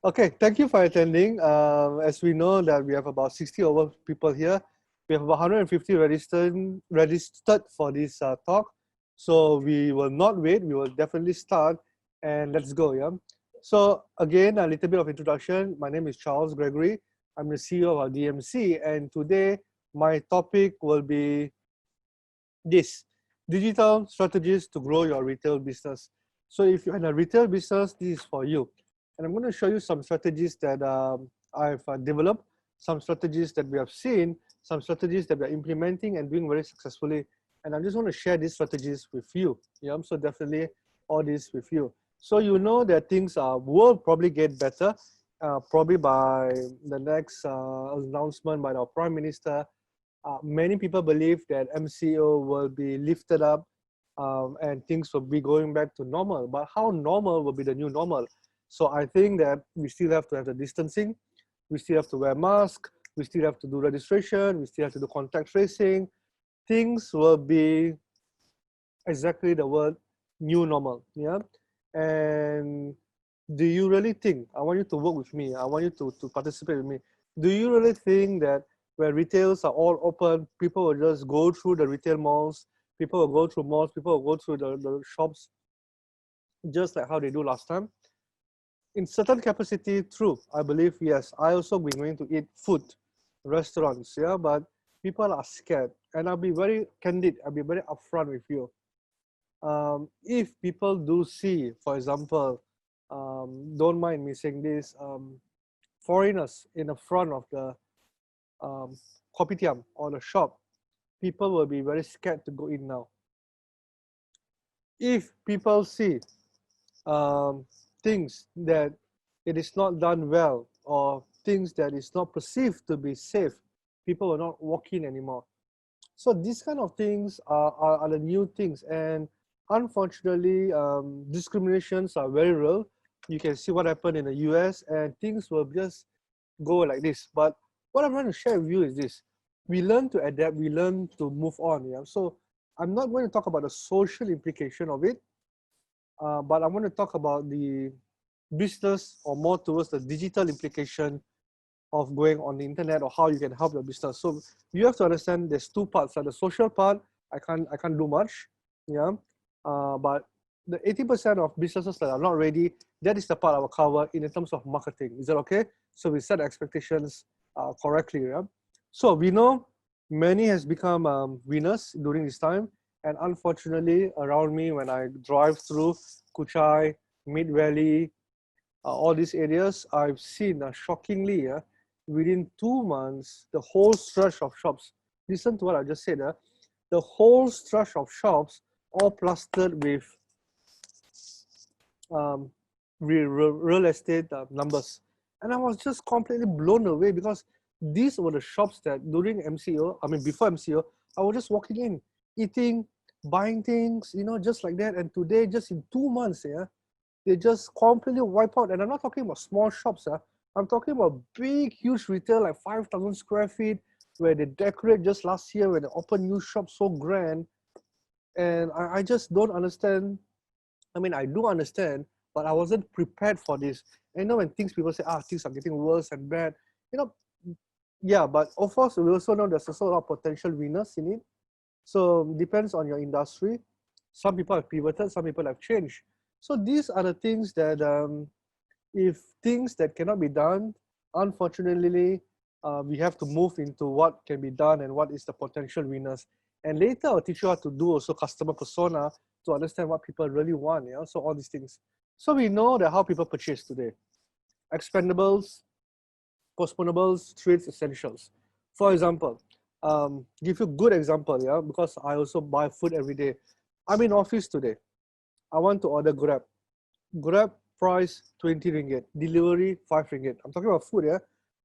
Okay, thank you for attending. As we know that we have about 60 over people here, we have about 150 registered for this talk. So we will not wait. We will definitely start, and let's go. Yeah. So again, a little bit of introduction. My name is Charles Gregory. I'm the CEO of our DMC, and today my topic will be this: digital strategies to grow your retail business. So if you're in a retail business, this is for you. And I'm going to show you some strategies that I've developed, some strategies that we have seen, some strategies that we're implementing and doing very successfully. And I just want to share these strategies with you. Yeah, so definitely all this with you. So you know that things will probably get better, probably by the next announcement by our Prime Minister. Many people believe that MCO will be lifted up and things will be going back to normal. But how normal will be the new normal? So I think that we still have to have the distancing. We still have to wear masks. We still have to do registration. We still have to do contact tracing. Things will be exactly the word new normal. Yeah. And do you really think, I want you to work with me, I want you to participate with me. Do you really think that where retails are all open, people will just go through the retail malls, people will go through malls, people will go through the shops just like how they do last time? In certain capacity, true, I believe, yes. I also been going to eat food, restaurants, yeah, but people are scared. And I'll be very candid, I'll be very upfront with you. If people do see, for example, don't mind me saying this, foreigners in the front of the kopitiam or the shop, people will be very scared to go in now. If people see things that it is not done well or things that is not perceived to be safe, people will not walk in anymore. So these kind of things are the new things, and unfortunately, discriminations are very real. You can see what happened in the US, and things will just go like this. But what I'm trying to share with you is this: we learn to adapt, we learn to move on. Yeah. So I'm not going to talk about the social implication of it, but I'm going to talk about the business or more towards the digital implication of going on the internet or how you can help your business. So you have to understand there's two parts. The social part, I can't do much, yeah. But the 80% of businesses that are not ready, that is the part I will cover in terms of marketing. Is that okay? So we set expectations correctly, yeah. So we know many has become winners during this time, and unfortunately, around me when I drive through Kuchai, Mid Valley, all these areas, I've seen shockingly, within 2 months, the whole stretch of shops, listen to what I just said, the whole stretch of shops all plastered with real estate numbers. And I was just completely blown away because these were the shops that during MCO, I mean before MCO, I was just walking in, eating, buying things, just like that. And today, just in 2 months, they just completely wipe out. And I'm not talking about small shops. I'm talking about big, huge retail, like 5,000 square feet, where they decorate just last year when they opened new shops so grand. And I just don't understand. I mean, I do understand, but I wasn't prepared for this. And when people say, things are getting worse and bad, yeah, but of course, we also know there's also a lot of potential winners in it. So depends on your industry. Some people have pivoted, some people have changed. So these are the things that if things that cannot be done, unfortunately, we have to move into what can be done and what is the potential winners. And later I'll teach you how to do also customer persona to understand what people really want. Yeah, so all these things. So we know that how people purchase today. Expendables, postponables, treats, essentials. For example, give you a good example, yeah, because I also buy food every day. I'm in office today. I want to order Grab. Grab price 20 ringgit. Delivery 5 ringgit. I'm talking about food, yeah.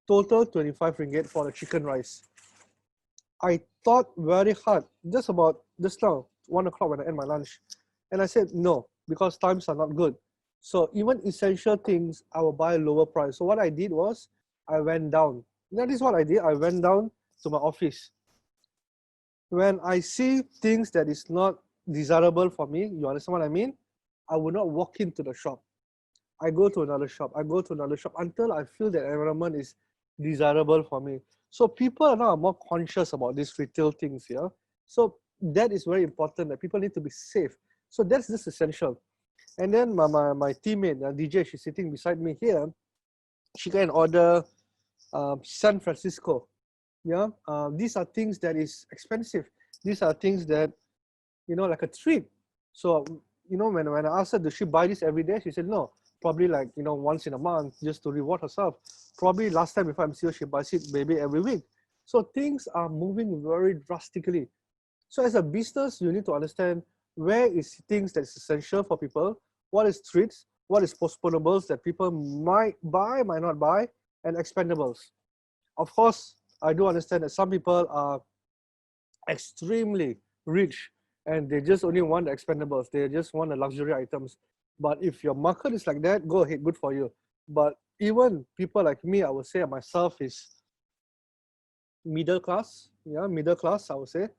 Total 25 ringgit for the chicken rice. I thought very hard, just now, 1 o'clock when I end my lunch. And I said no, because times are not good. So even essential things, I will buy a lower price. So what I did was, I went down. That is what I did. I went down to my office. When I see things that is not desirable for me, you understand what I mean? I will not walk into the shop. I go to another shop, I go to another shop until I feel that environment is desirable for me. So people now are more conscious about these retail things, yeah. So that is very important, that people need to be safe. So that's just essential. And then my teammate, DJ, she's sitting beside me here. She can order San Francisco. Yeah, these are things that is expensive. These are things that, like a treat. So, when I asked her, does she buy this every day? She said, no, probably like, once in a month just to reward herself. Probably last time if I'm sure she buys it maybe every week. So things are moving very drastically. So as a business, you need to understand where is things that's essential for people, what is treats, what is postponables that people might buy, might not buy, and expendables. Of course, I do understand that some people are extremely rich and they just only want the expendables. They just want the luxury items. But if your market is like that, go ahead, good for you. But even people like me, I would say myself is middle class. Yeah, middle class, I would say.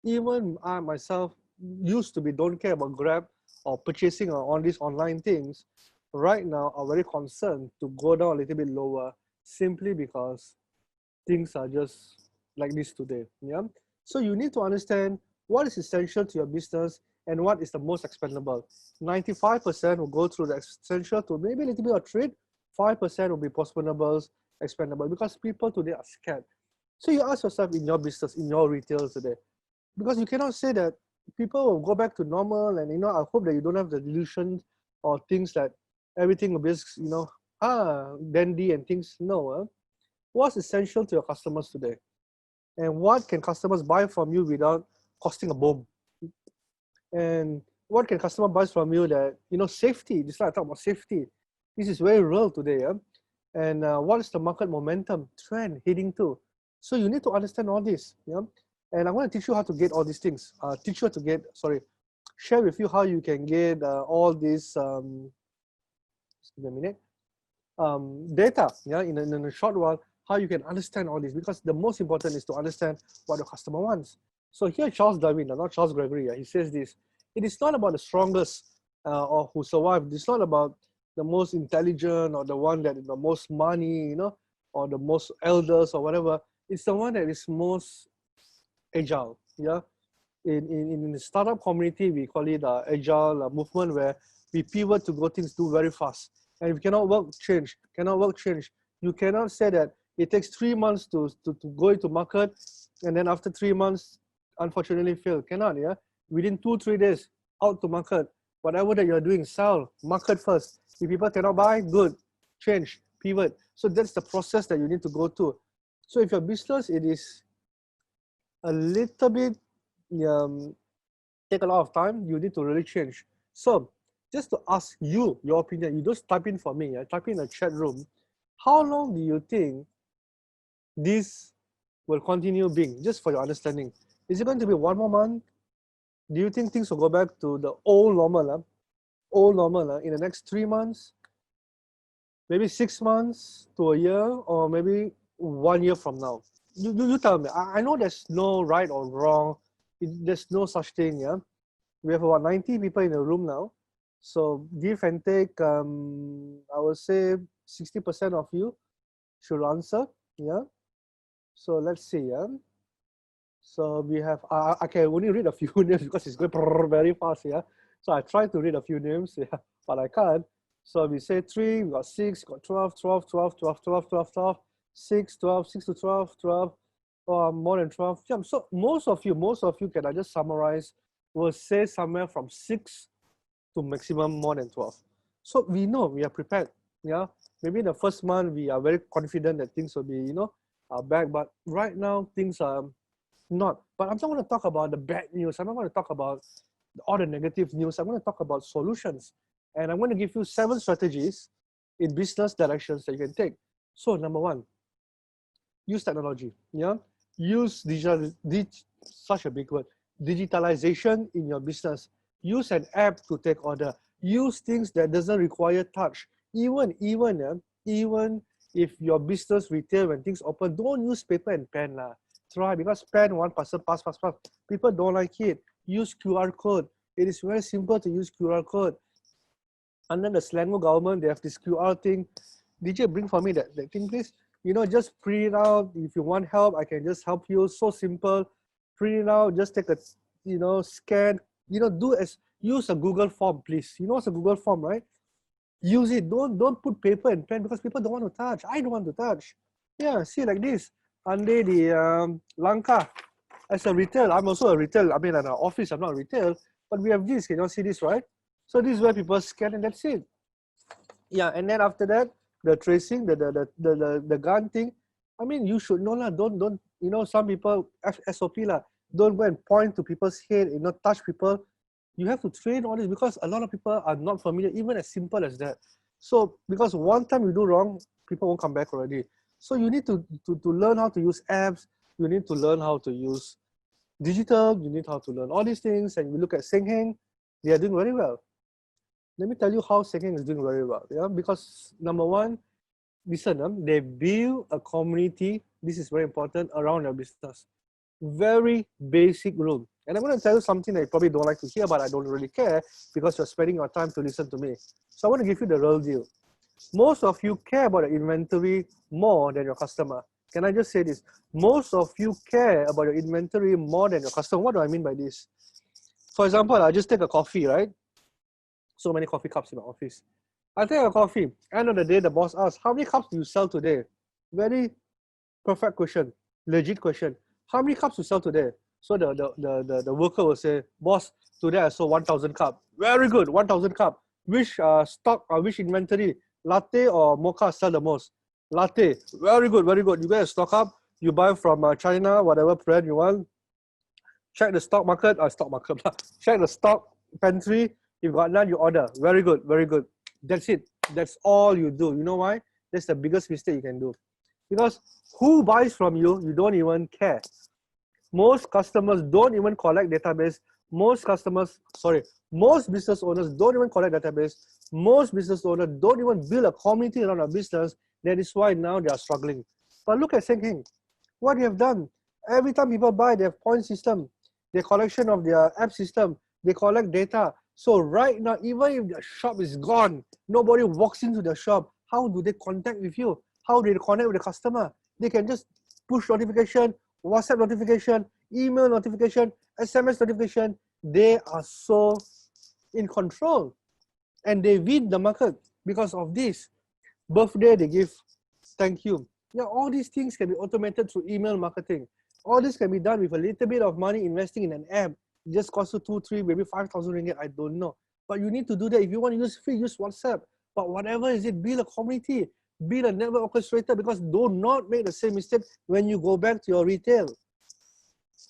Even I myself used to be don't care about Grab or purchasing on all these online things. Right now, I'm very concerned to go down a little bit lower simply because things are just like this today. Yeah. So you need to understand what is essential to your business and what is the most expendable. 95% will go through the essential to maybe a little bit of trade. 5% will be postponables, expendable, because people today are scared. So you ask yourself in your business, in your retail today, because you cannot say that people will go back to normal, and I hope that you don't have the delusions or things that everything will be dandy and things. No, what's essential to your customers today, and what can customers buy from you without costing a bomb, and what can customer buy from you that safety. This is why I talk about safety. This is very real today, yeah? And what is the market momentum trend heading to? So you need to understand all this, yeah. And I'm going to teach you how to get all these things. Share with you how you can get all these. Just give me a minute. Data, yeah, in a short while, how you can understand all this, because the most important is to understand what the customer wants. So here, Charles Darwin, not Charles Gregory, he says this: it is not about the strongest or who survived. It's not about the most intelligent or the one that is the most money, or the most elders or whatever. It's the one that is most agile. Yeah, in the startup community, we call it agile movement, where we pivot to go things do very fast. And if you cannot work, change. Cannot work, change. You cannot say that it takes 3 months to go into market, and then after 3 months, unfortunately fail. Cannot, yeah? Within 2-3 days, out to market. Whatever that you're doing, sell, market first. If people cannot buy, good, change, pivot. So that's the process that you need to go to. So if your business, it is a little bit take a lot of time, you need to really change. So just to ask you your opinion, you just type in for me, type in the chat room, how long do you think this will continue being, just for your understanding? Is it going to be 1 more month? Do you think things will go back to the old normal, in the next 3 months? Maybe 6 months to a year, or maybe 1 year from now? You tell me. I know there's no right or wrong. There's no such thing, yeah? We have about 90 people in the room now. So give and take, I would say 60% of you should answer, yeah? So let's see, yeah? So we have, I can only read a few names because it's going very fast, yeah? So I try to read a few names, yeah, but I can't. So we say 3, we got 6, got 12, 12, 12, 12, 12, 12, 12, 6, 12, 6 to 12, 12, more than 12. Yeah, so most of you, can I just summarize, will say somewhere from 6 to maximum more than 12. So we know, we are prepared. Yeah, maybe the first month we are very confident that things will be, back, but right now things are not. But I'm not going to talk about the bad news. I'm not going to talk about all the negative news. I'm going to talk about solutions. And I'm going to give you 7 strategies in business directions that you can take. So number 1, use technology. Yeah, use such a big word, digitalization in your business. Use an app to take order. Use things that doesn't require touch. Even if your business retail, when things open, don't use paper and pen lah. Try, because pen, one person pass. People don't like it. Use QR code. It is very simple to use QR code. Under the Selangor government, they have this QR thing. DJ, bring for me that thing, please. You know, just print it out. If you want help, I can just help you. So simple. Print it out. Just take a, scan. Use a Google form, please. You know what's a Google form, right? Use it. Don't put paper and pen because people don't want to touch. I don't want to touch. Yeah, see like this. Under the Lanka, as a retail, I'm also a retail. I mean, at our office, I'm not retail, but we have this. Can you see this, right? So this is where people scan and that's it. Yeah, and then after that, the tracing, the gun thing. I mean, you should know lah. Don't some people SOP lah. Don't go and point to people's head. Touch people. You have to train all this because a lot of people are not familiar, even as simple as that. So because one time you do wrong, people won't come back already. So you need to learn how to use apps. You need to learn how to use digital. You need how to learn all these things. And you look at Sengheng, they are doing very well. Let me tell you how Sengheng is doing very well. Yeah, because number one, listen, they build a community. This is very important around their business. Very basic rule. And I'm going to tell you something that you probably don't like to hear, but I don't really care because you're spending your time to listen to me. So I want to give you the real deal. Most of you care about your inventory more than your customer. Can I just say this? Most of you care about your inventory more than your customer. What do I mean by this? For example, I just take a coffee, right? So many coffee cups in my office. I take a coffee. End of the day, the boss asks, how many cups do you sell today? Very perfect question. Legit question. How many cups you sell today? So the worker will say, boss, today I sold 1,000 cups. Very good, 1,000 cups. Which stock or which inventory, latte or mocha sell the most? Latte. Very good, very good. You get a stock up. You buy from China, whatever brand you want. Check the stock market. Check the stock pantry. If you got none, you order. Very good, very good. That's it. That's all you do. You know why? That's the biggest mistake you can do. Because who buys from you, you don't even care. Most customers don't even collect database. Most business owners don't even collect database. Most business owners don't even build a community around a business. That is why now they are struggling. But look at Sengheng. What they have done. Every time people buy, they have point system. Their collection of their app system. They collect data. So right now, even if the shop is gone, nobody walks into the shop, how do they contact with you? How do they connect with the customer? They can just push notification, WhatsApp notification, email notification, SMS notification. They are so in control. And they win the market because of this. Birthday, they give thank you. Now, all these things can be automated through email marketing. All this can be done with a little bit of money investing in an app. It just costs you 2, 3, maybe 5,000 ringgit. I don't know. But you need to do that. If you want to use free, use WhatsApp. But whatever is it, build a community, build a network orchestrator, because do not make the same mistake when you go back to your retail.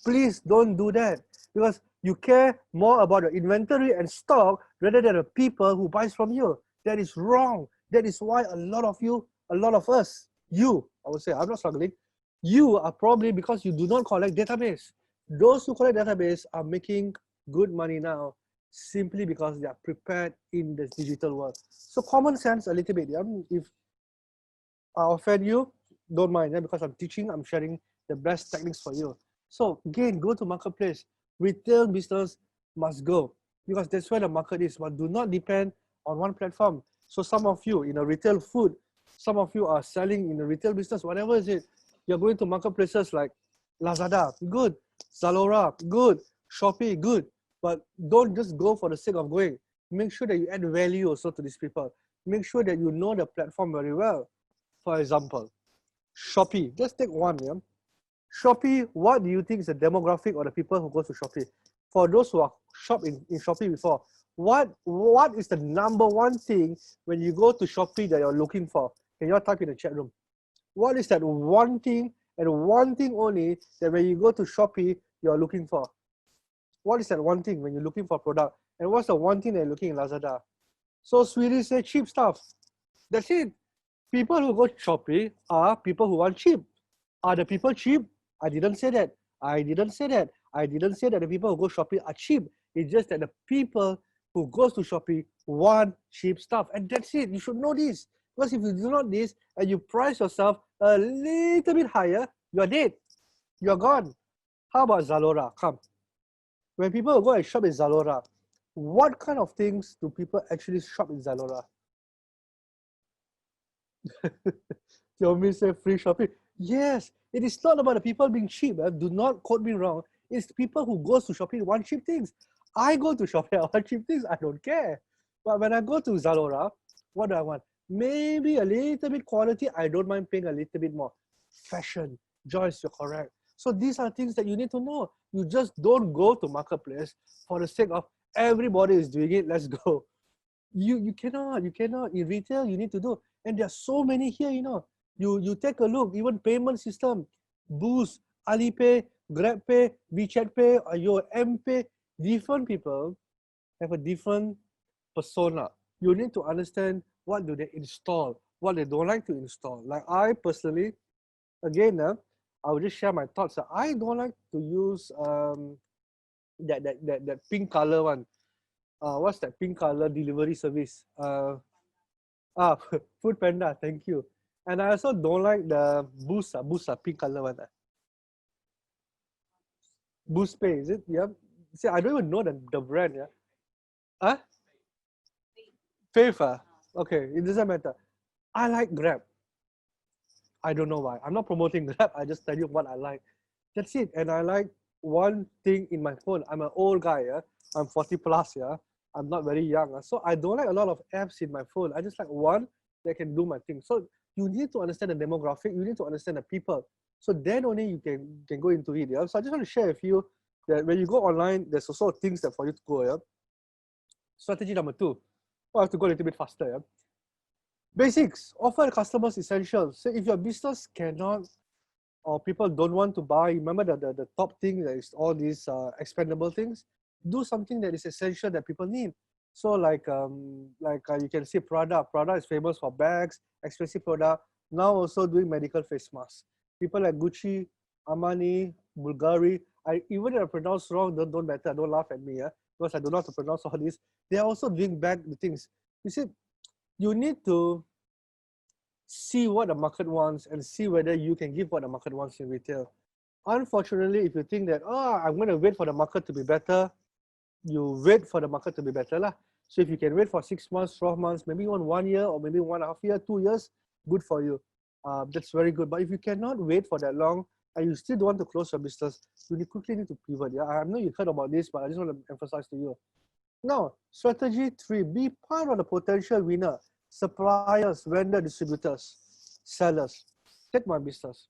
Please don't do that because you care more about your inventory and stock rather than the people who buys from you. That is wrong. That is why a lot of us, I would say, I'm not struggling. You are probably because you do not collect database. Those who collect database are making good money now simply because they are prepared in the digital world. So common sense a little bit. Yeah? If I offend you, don't mind. Yeah? Because I'm teaching, I'm sharing the best techniques for you. So again, go to marketplace. Retail business must go because that's where the market is. But do not depend on one platform. So some of you in a retail food, some of you are selling in the retail business, whatever is it. You're going to marketplaces like Lazada, good. Zalora, good. Shopee, good. But don't just go for the sake of going. Make sure that you add value also to these people. Make sure that you know the platform very well. For example, Shopee. Just take one. Yeah? Shopee, what do you think is the demographic of the people who go to Shopee? For those who are shopped in Shopee before, what is the number one thing when you go to Shopee that you're looking for? Can you all type in the chat room? What is that one thing and one thing only that when you go to Shopee, you're looking for? What is that one thing when you're looking for a product? And what's the one thing that you're looking in Lazada? So Sweetie said cheap stuff. That's it. People who go to Shopee are people who want cheap. Are the people cheap? I didn't say that. I didn't say that. I didn't say that the people who go Shopee are cheap. It's just that the people who goes to Shopee want cheap stuff. And that's it. You should know this. Because if you do not this and you price yourself a little bit higher, you're dead. You're gone. How about Zalora? Come. When people go and shop in Zalora, What kind of things do people actually shop in Zalora? You want me to say free shopping? Yes, it is not about the people being cheap. Do not quote me wrong. It's people who goes to shopping want cheap things. I go to shopping, I want cheap things. I don't care. But when I go to Zalora, what do I want? Maybe a little bit quality. I don't mind paying a little bit more. Fashion, Joyce, you're correct. So these are things that you need to know. You just don't go to marketplace for the sake of everybody is doing it. Let's go. You cannot. In retail, you need to do. And there are so many here. You take a look. Even payment system, Boost, Alipay, GrabPay, WeChat Pay, or your MPay. Different people have a different persona. You need to understand what do they install, what they don't like to install. Like I personally, again, I will just share my thoughts. I don't like to use that pink color one. What's that pink color delivery service? Food Panda. Thank you. And I also don't like the Boost, pink color one. Boost Pay, is it? Yeah. See, I don't even know the brand. Yeah. Huh? Faith. Okay, it doesn't matter. I like Grab. I don't know why. I'm not promoting Grab. I just tell you what I like. That's it. And I like one thing in my phone. I'm an old guy. Yeah? I'm 40 plus. Yeah, I'm not very young. So I don't like a lot of apps in my phone. I just like one that can do my thing. So you need to understand the demographic. You need to understand the people. So then only you can go into it. Yeah. So I just want to share with you that when you go online, there's also things that for you to go. Yeah. Strategy number 2. I have to go a little bit faster. Yeah. Basics. Offer customers essentials. So if your business cannot or people don't want to buy, remember the top thing that is all these expendable things. Do something that is essential that people need. So like you can see Prada. Prada is famous for bags, expensive product. Now also doing medical face masks. People like Gucci, Armani, Bulgari. Even if I pronounce wrong, don't matter. Don't laugh at me, because I don't know how to pronounce all this. They are also doing bag things. You see, you need to see what the market wants and see whether you can give what the market wants in retail. Unfortunately, if you think that, I'm going to wait for the market to be better, you wait for the market to be better lah. So if you can wait for 6 months, 12 months, maybe even 1 year or maybe 1.5 years, 2 years, good for you. That's very good. But if you cannot wait for that long and you still don't want to close your business, you quickly need to pivot. Yeah, I know you heard about this, but I just want to emphasize to you. Now, strategy 3, be part of the potential winner. Suppliers, vendor, distributors, sellers. Take my business.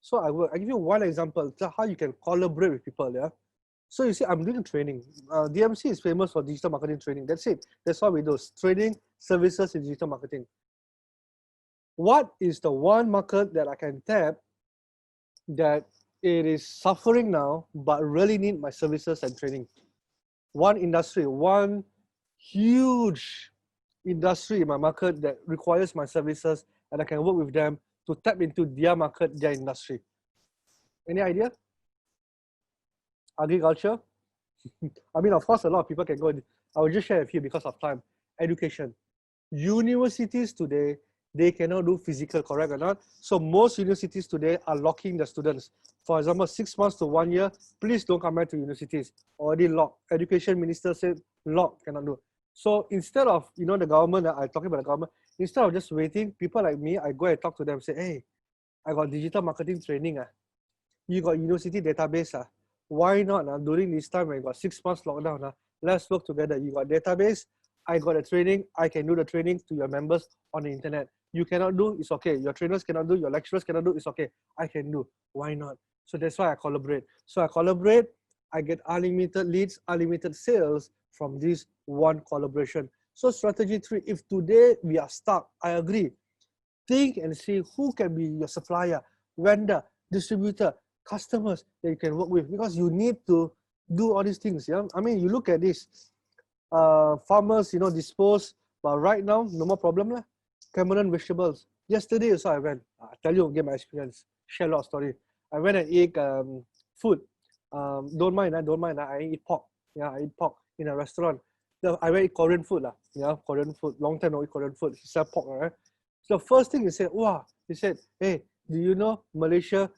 So I give you one example how you can collaborate with people. Yeah. So you see, I'm doing training. DMC is famous for digital marketing training. That's it. That's all we do. Training services in digital marketing. What is the one market that I can tap that it is suffering now, but really need my services and training? One industry, one huge industry in my market that requires my services, and I can work with them to tap into their market, their industry. Any idea? Agriculture? I mean, of course, a lot of people can go. I will just share a few because of time. Education. Universities today, they cannot do physical, correct or not? So most universities today are locking the students. For example, 6 months to 1 year, please don't come back to universities. Already locked. Education minister said locked, cannot do. So instead of, the government, I'm talking about the government, instead of just waiting, people like me, I go and talk to them, say, hey, I got digital marketing training. You got university database. Why not? During this time when you got 6 months lockdown, let's work together. You got database, I got a training, I can do the training to your members on the internet. You cannot do, it's okay. Your trainers cannot do, your lecturers cannot do, it's okay. I can do. Why not? So that's why I collaborate. So I collaborate, I get unlimited leads, unlimited sales from this one collaboration. So strategy 3, if today we are stuck, I agree. Think and see who can be your supplier, vendor, distributor, customers that you can work with, because you need to do all these things. Yeah, I mean, you look at this, farmers, dispose, but right now, no more problem lah. Cameron vegetables. Yesterday also I went. I tell you again my experience. Share a lot of story. I went and ate food. Don't mind. I eat pork. Yeah, I eat pork in a restaurant. I went eat Korean food lah. Yeah, Korean food. Long time no eat Korean food. He sell pork, right? So the first thing he said, wow. He said, hey, do you know Malaysia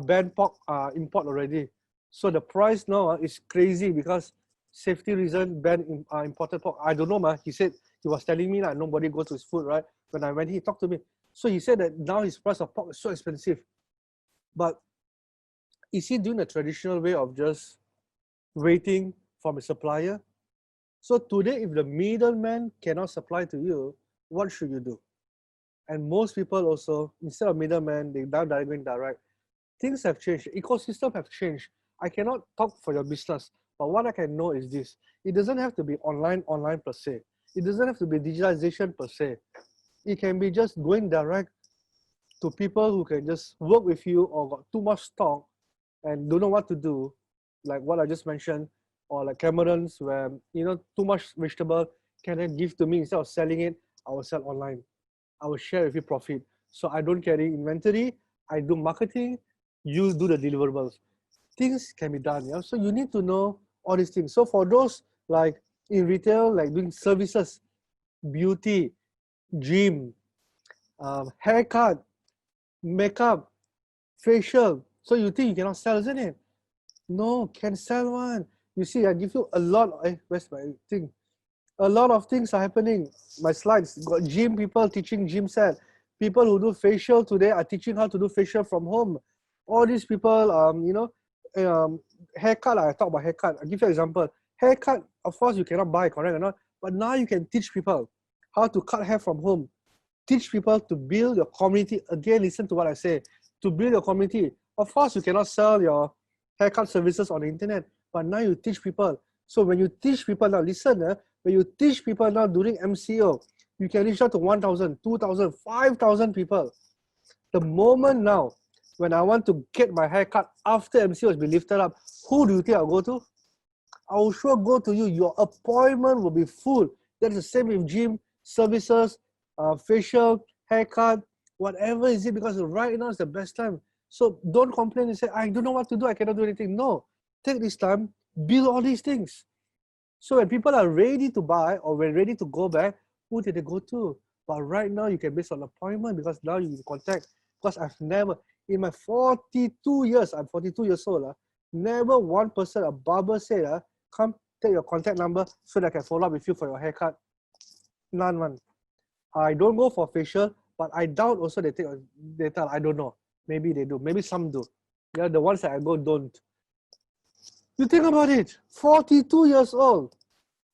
banned pork import already? So the price now is crazy because safety reason ban imported pork. I don't know, man. He said, he was telling me like nobody goes to his food, right? When I went, he talked to me. So he said that now his price of pork is so expensive. But is he doing the traditional way of just waiting from a supplier? So today, if the middleman cannot supply to you, what should you do? And most people also, instead of middleman, they now going direct. Things have changed. Ecosystem have changed. I cannot talk for your business, but what I can know is this. It doesn't have to be online per se. It doesn't have to be digitalization per se. It can be just going direct to people who can just work with you or got too much stock and don't know what to do, like what I just mentioned, or like Cameron's where, you know, too much vegetable, can they give to me instead of selling it, I will sell online. I will share with you profit. So I don't carry inventory, I do marketing, you do the deliverables. Things can be done, yeah. So you need to know all these things. So for those like in retail, like doing services, beauty, gym, haircut, makeup, facial. So you think you cannot sell, isn't it? No, can sell one. You see, I give you a lot. Where's my thing? A lot of things are happening. My slides got gym people teaching gym set. People who do facial today are teaching how to do facial from home. All these people, haircut. I talk about haircut. I give you an example. Haircut, of course, you cannot buy, correct or not? But now you can teach people how to cut hair from home. Teach people to build your community. Again, listen to what I say. To build your community. Of course, you cannot sell your haircut services on the internet, but now you teach people. So when you teach people now, listen, when you teach people now during MCO, you can reach out to 1,000, 2,000, 5,000 people. The moment now, when I want to get my haircut after MCO has been lifted up, who do you think I'll go to? I will sure go to you. Your appointment will be full. That's the same with gym, services, facial, haircut, whatever is it, because right now is the best time. So don't complain and say, I don't know what to do, I cannot do anything. No, take this time, build all these things. So when people are ready to buy or when ready to go back, who did they go to? But right now you can base on appointment because now you can contact. Because I've never, in my 42 years, I'm 42 years old, never one person, a barber said, come take your contact number so that I can follow up with you for your haircut. None, man. I don't go for facial, but I doubt also they take data. I don't know. Maybe they do. Maybe some do. Yeah, the ones that I go don't. You think about it. 42 years old.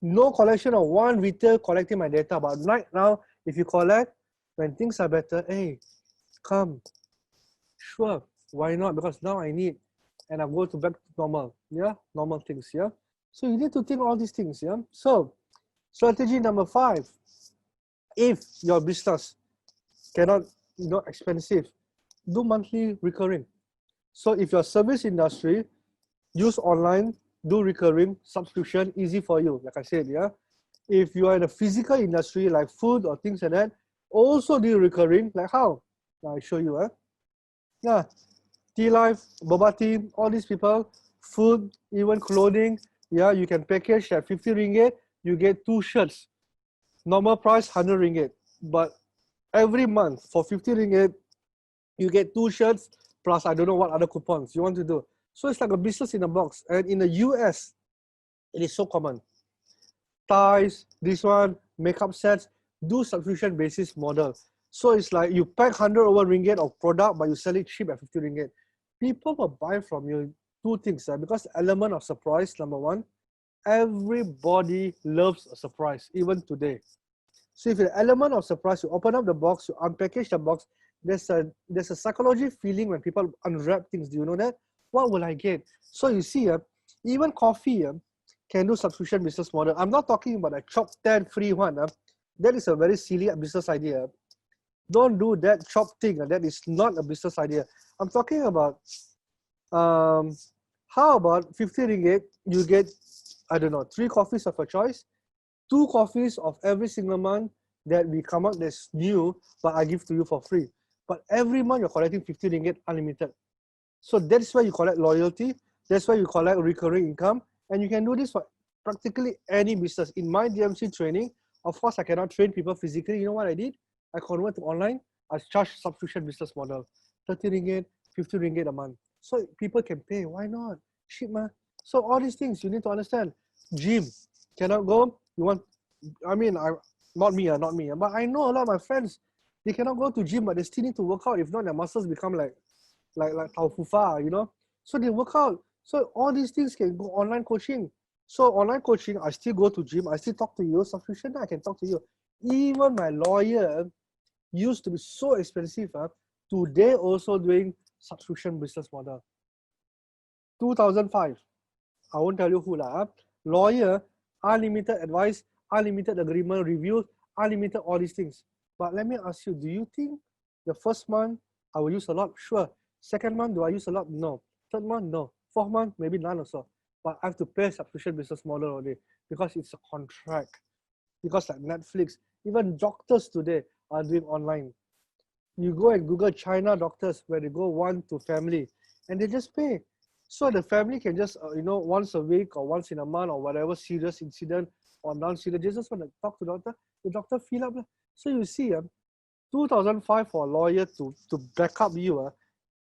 No collection of one retail collecting my data. But right now, if you collect, when things are better, hey, come. Sure. Why not? Because now I need. And I go to back to normal. Yeah, normal things. Yeah. So you need to think all these things. Yeah. So strategy number 5. If your business cannot, expensive, do monthly recurring. So if your service industry, use online, do recurring, subscription, easy for you, like I said, yeah. If you are in a physical industry like food or things like that, also do recurring, like how? I show you, yeah. Tea Life, Boba Tea, all these people, food, even clothing, yeah, you can package at 50 ringgit, you get 2 shirts. Normal price 100 ringgit, but every month for 50 ringgit, you get 2 shirts plus I don't know what other coupons you want to do. So it's like a business in a box. And in the US, it is so common. Ties, this one, makeup sets, do subscription basis model. So it's like you pack 100 over ringgit of product, but you sell it cheap at 50 ringgit. People will buy from you 2 things, because element of surprise, number 1. Everybody loves a surprise, even today. So if the element of surprise, you open up the box, you unpackage the box, there's a psychology feeling when people unwrap things. Do you know that? What will I get? So you see, even coffee can do subscription business model. I'm not talking about a chop 10 free one. That is a very silly business idea. Don't do that chop thing. That is not a business idea. I'm talking about, how about 50 ringgit, you get, I don't know, 3 coffees of a choice, 2 coffees of every single month that we come out that's new, but I give to you for free. But every month you're collecting 50 ringgit unlimited. So that's why you collect loyalty. That's why you collect recurring income. And you can do this for practically any business. In my DMC training, of course, I cannot train people physically. You know what I did? I convert to online. I charge subscription business model. 30 ringgit, 50 ringgit a month. So people can pay. Why not? Cheap, man. So all these things you need to understand. Gym, cannot go. You want? I mean, not me, but I know a lot of my friends. They cannot go to gym, but they still need to work out. If not, their muscles become like tau fufa, you know. So they work out. So all these things can go online coaching. So online coaching, I still go to gym. I still talk to you. Subscription, I can talk to you. Even my lawyer used to be so expensive. Today also doing subscription business model. 2005. I won't tell you who lah. Lawyer, unlimited advice, unlimited agreement reviews, unlimited all these things. But let me ask you, do you think the first month I will use a lot? Sure. Second month, do I use a lot? No. Third month, no. Fourth month, maybe none also. But I have to pay subscription business model already because it's a contract. Because like Netflix, even doctors today are doing online. You go and Google China doctors where they go one to family and they just pay. So the family can just, once a week or once in a month or whatever serious incident or non-serious, they just want to talk to the doctor fill up. So you see, 2005 for a lawyer to back up you,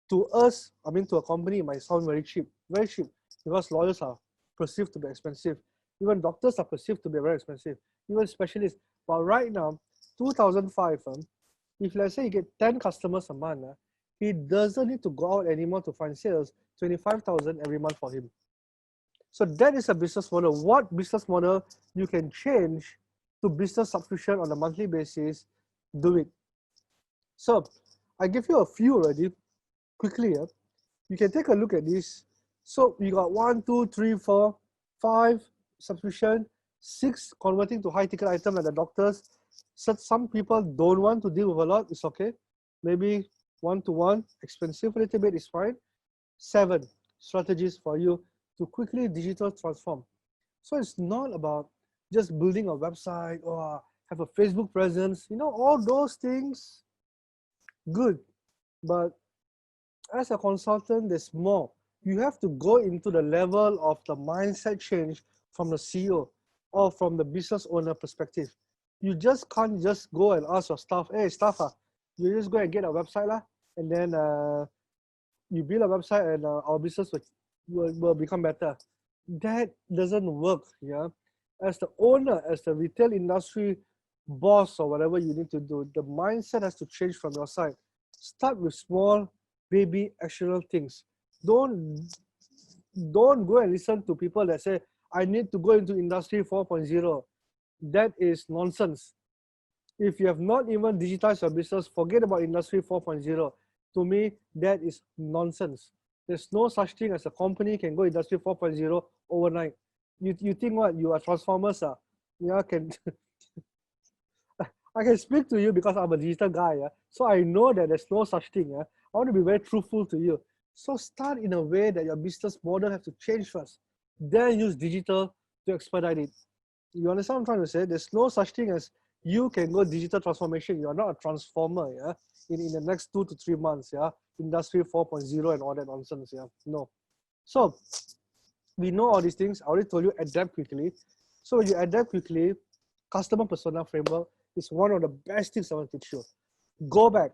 to us, I mean to a company, it might sound very cheap, because lawyers are perceived to be expensive. Even doctors are perceived to be very expensive, even specialists. But right now, 2005, if let's say you get 10 customers a month, he doesn't need to go out anymore to find sales, 25,000 every month for him. So that is a business model. What business model you can change to business subscription on a monthly basis, do it. So I give you a few already, quickly. You can take a look at this. So you got 1, 2, 3, 4, 5 subscription, 6 converting to high ticket item like the doctors. So some people don't want to deal with a lot, it's okay. Maybe 1-to-1, expensive a little bit is fine. 7 strategies for you to quickly digital transform. So it's not about just building a website or have a Facebook presence, all those things, good. But as a consultant, there's more. You have to go into the level of the mindset change from the CEO or from the business owner perspective. You just can't just go and ask your staff, hey, staff, you just go and get a website, and then you build a website and our business will become better. That doesn't work, yeah. As the owner, as the retail industry boss or whatever you need to do, the mindset has to change from your side. Start with small, baby, actionable things. Don't go and listen to people that say, I need to go into industry 4.0. That is nonsense. If you have not even digitized your business, forget about industry 4.0. To me, that is nonsense. There's no such thing as a company can go industry 4.0 overnight. You think what? You are Transformers? Yeah, I can speak to you because I'm a digital guy. So I know that there's no such thing. I want to be very truthful to you. So start in a way that your business model has to change first. Then use digital to expedite it. You understand what I'm trying to say? There's no such thing as you can go digital transformation. You're not a transformer, in the next 2 to 3 months, industry 4.0 and all that nonsense, no. So we know all these things. I already told you, adapt quickly. So when you adapt quickly, customer persona framework is one of the best things I want to teach you. Go back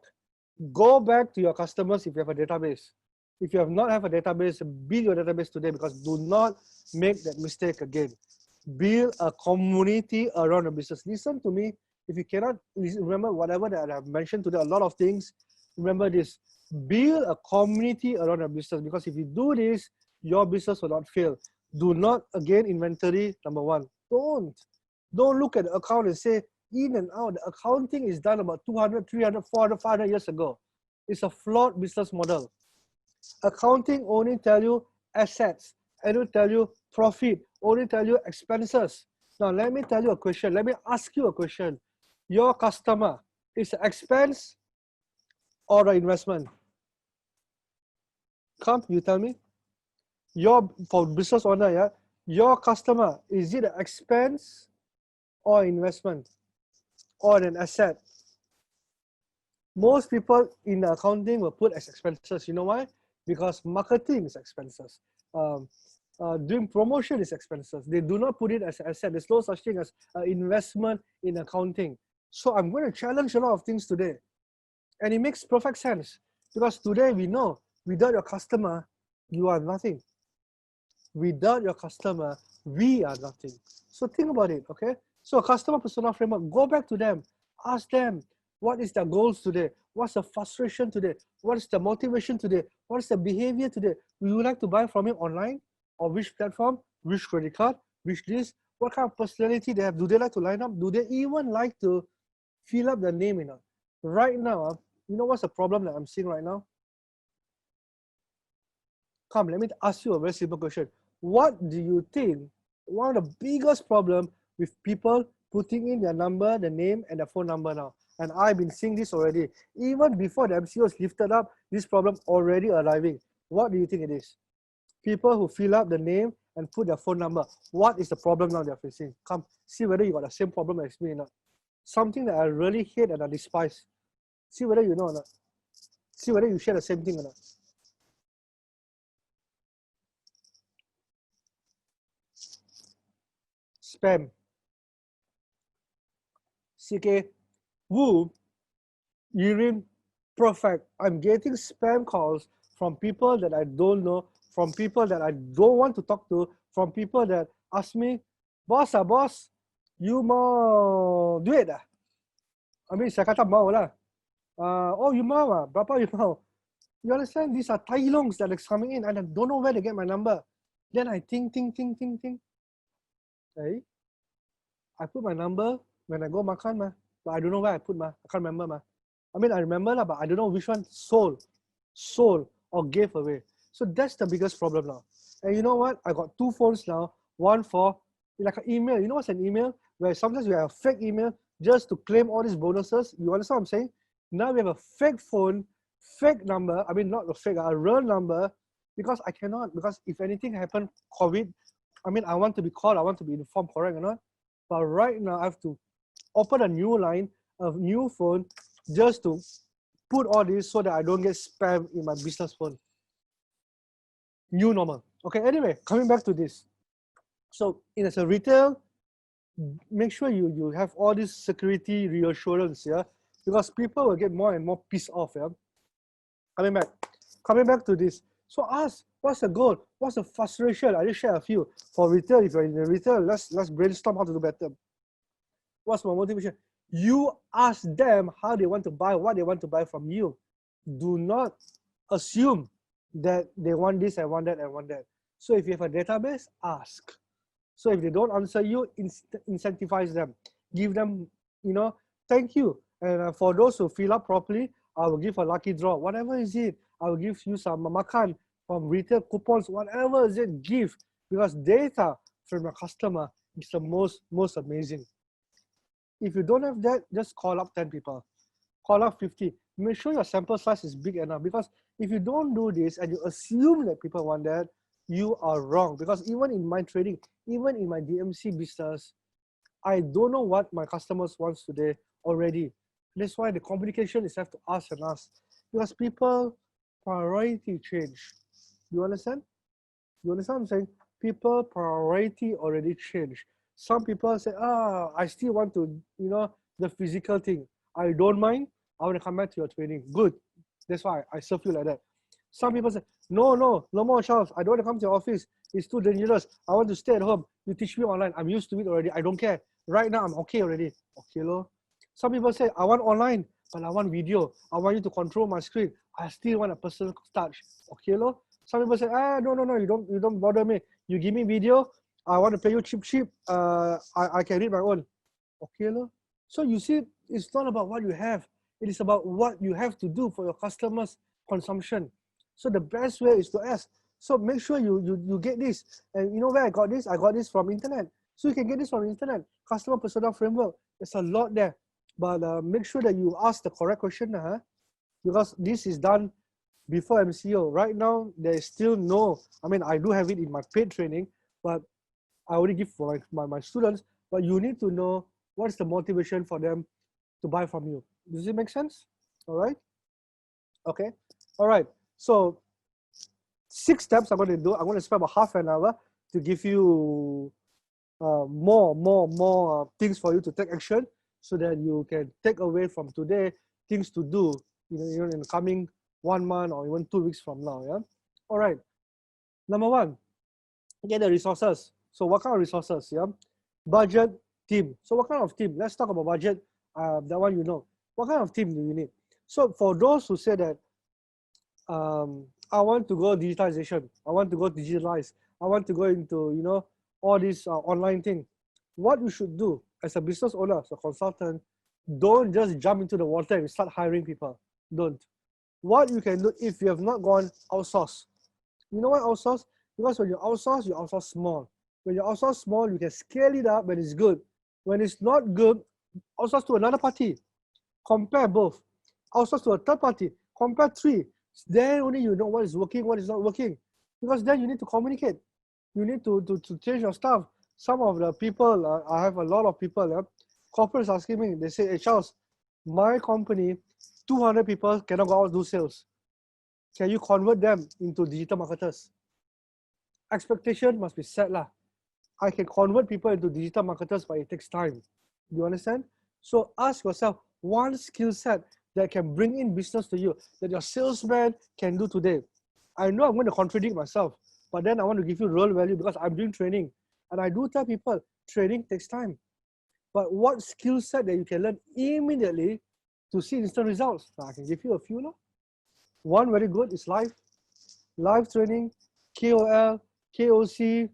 to your customers if you have a database. If you have not have a database, build your database today, because do not make that mistake again. Build a community around a business. Listen to me. If you cannot remember whatever that I have mentioned today, a lot of things, remember this. Build a community around a business, because if you do this, your business will not fail. Do not, again, inventory, number 1. Don't look at the account and say, in and out. The accounting is done about 200, 300, 400, 500 years ago. It's a flawed business model. Accounting only tell you assets, only tell you profit, only tell you expenses. Now let me tell you a question. Let me ask you a question. Your customer is an expense or an investment? Come, you tell me. For business owner, your customer, is it an expense or investment or an asset? Most people in accounting will put as expenses. You know why? Because marketing is expenses. Doing promotion is expenses. They do not put it as an asset. There's no such thing as investment in accounting. So I'm going to challenge a lot of things today. And it makes perfect sense, because today we know without your customer, you are nothing. Without your customer, We are nothing. So think about it, okay? So a customer persona framework, go back to them, ask them, what is their goals today? What's the frustration today? What is the motivation today? What is the behavior today? Would you like to buy from him online? Or which platform? Which credit card? Which this? What kind of personality they have? Do they like to line up? Do they even like to fill up their name? Right now, you know what's the problem that I'm seeing right now? Come, let me ask you a very simple question. What do you think one of the biggest problem with people putting in their number, the name, and the phone number now? And I've been seeing this already. Even before the MCO is lifted up, this problem already arriving. What do you think it is? People who fill up the name and put their phone number. What is the problem now they're facing? Come, see whether you got the same problem as me or not. Something that I really hate and I despise. See whether you know or not. See whether you share the same thing or not. Spam. CK. Woo. Urine. Perfect. I'm getting spam calls from people that I don't know, from people that I don't want to talk to, from people that ask me, boss, you mau duit dah? I mean, saya kata mau lah. Oh, you mau ah? Berapa you mau? You understand? These are tai longs that is coming in and I don't know where to get my number. Then I think. Hey, I put my number when I go makan ma, but I don't know where I put ma. I can't remember ma. I mean, I remember lah, but I don't know which one sold, or gave away. So that's the biggest problem now. And you know what? I got two phones now. One for like an email. You know what's an email? Where sometimes we have a fake email just to claim all these bonuses. You understand what I'm saying? Now we have a fake phone, fake number. I mean, not a fake, a real number, because I cannot. Because if anything happened, COVID, I mean, I want to be called, I want to be informed, correct or not? But right now, I have to open a new line, a new phone, just to put all this so that I don't get spam in my business phone. New normal. Okay, anyway, coming back to this. So as a retail, make sure you have all this security reassurance, yeah, because people will get more and more pissed off, yeah. Coming back to this. So ask, what's the goal? What's the frustration? I just share a few. For retail, if you're in the retail, let's brainstorm how to do better. What's my motivation? You ask them how they want to buy, what they want to buy from you. Do not assume that they want this and want that and want that. So if you have a database, ask. So if they don't answer you, incentivize them. Give them, thank you. And for those who fill up properly, I will give a lucky draw. Whatever is it, I will give you some makan from retail coupons, whatever is it, give. Because data from a customer is the most amazing. If you don't have that, just call up 10 people. Call up 50. Make sure your sample size is big enough, because if you don't do this and you assume that people want that, you are wrong. Because even in my trading, even in my DMC business, I don't know what my customers want today already. That's why the communication is have to ask and ask. Because people priority change. You understand? You understand what I'm saying? People priority already change. Some people say, I still want to, the physical thing. I don't mind. I want to come back to your training. Good. That's why I serve you like that. Some people say, no more, Charles. I don't want to come to your office. It's too dangerous. I want to stay at home. You teach me online. I'm used to it already. I don't care. Right now, I'm okay already. Okay, lo. Some people say, I want online, but I want video. I want you to control my screen. I still want a personal touch. Okay, lo. Some people say, no, you don't bother me. You give me video. I want to pay you cheap. I can read my own. Okay, lo. So you see, it's not about what you have. It is about what you have to do for your customers' consumption. So the best way is to ask. So make sure you get this. And you know where I got this? I got this from internet. So you can get this from internet. Customer persona framework. There's a lot there. But make sure that you ask the correct question, because this is done before MCO. Right now, there is still no, I do have it in my paid training, but I only give for my students. But you need to know what's the motivation for them to buy from you. Does it make sense? All right. Okay. All right. So 6 steps I'm going to do. I'm going to spend about half an hour to give you more things for you to take action, so that you can take away from today things to do, in the coming 1 month or even 2 weeks from now. Yeah. All right. Number 1, get the resources. So what kind of resources? Yeah, budget, team. So what kind of team? Let's talk about budget. That one you know. What kind of team do you need? So for those who say that I want to go digitization, I want to go digitalize, I want to go into all this online thing. What you should do as a business owner, as a consultant, don't just jump into the water and start hiring people. Don't. What you can do if you have not gone outsource. You know why outsource? Because when you outsource small. When you outsource small, you can scale it up when it's good. When it's not good, outsource to another party. Compare both. Outsource to a third party. Compare three. Then only you know what is working, what is not working. Because then you need to communicate. You need to change your stuff. Some of the people, I have a lot of people, corporates asking me, they say, hey Charles, my company, 200 people cannot go out do sales. Can you convert them into digital marketers? Expectation must be set lah. I can convert people into digital marketers, but it takes time. Do you understand? So ask yourself one skill set that can bring in business to you, that your salesman can do today. I know I'm going to contradict myself, but then I want to give you real value because I'm doing training. And I do tell people, training takes time. But what skill set that you can learn immediately to see instant results? Now, I can give you a few. No? One very good is live training, KOL, KOC,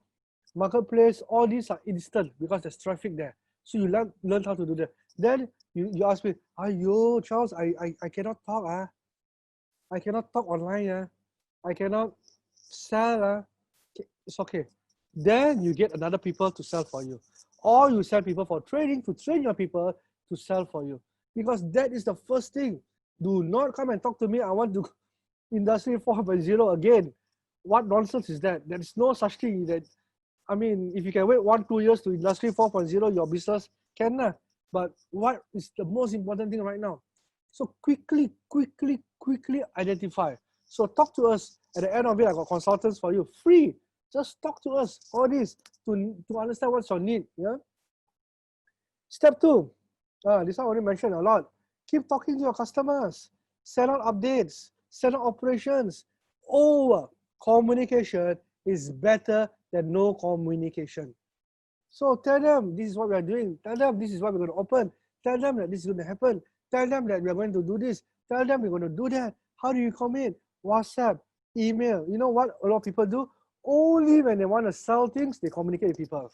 marketplace, all these are instant because there's traffic there. So you learn how to do that. Then you ask me, Ayo, Charles, I cannot talk. I cannot talk online. I cannot sell. It's okay. Then you get another people to sell for you. Or you sell people for training to train your people to sell for you. Because that is the first thing. Do not come and talk to me. I want to Industry 4.0 again. What nonsense is that? There is no such thing that, I mean, if you can wait 1-2 years to Industry 4.0, your business can. But what is the most important thing right now? So quickly identify. So talk to us. At the end of it, I got consultants for you, free. Just talk to us, all this, to understand what's your need. Yeah. Step 2. This one I already mentioned a lot. Keep talking to your customers. Send out updates. Send out operations. Communication is better than no communication. So tell them this is what we are doing. Tell them this is what we're going to open. Tell them that this is going to happen. Tell them that we are going to do this. Tell them we're going to do that. How do you commit? WhatsApp, email. You know what a lot of people do? Only when they want to sell things, they communicate with people.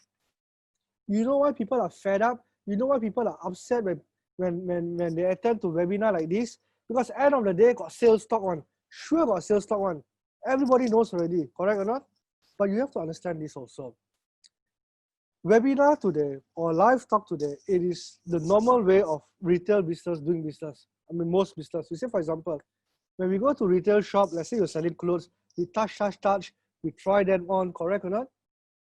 You know why people are fed up? You know why people are upset when they attend to webinar like this? Because at the end of the day, got sales talk one. Sure got sales talk one. Everybody knows already, correct or not? But you have to understand this also. Webinar today or live talk today, it is the normal way of retail business doing business. I mean, most business. You say, for example, when we go to retail shop, let's say you're selling clothes, we touch, we try them on, correct or not?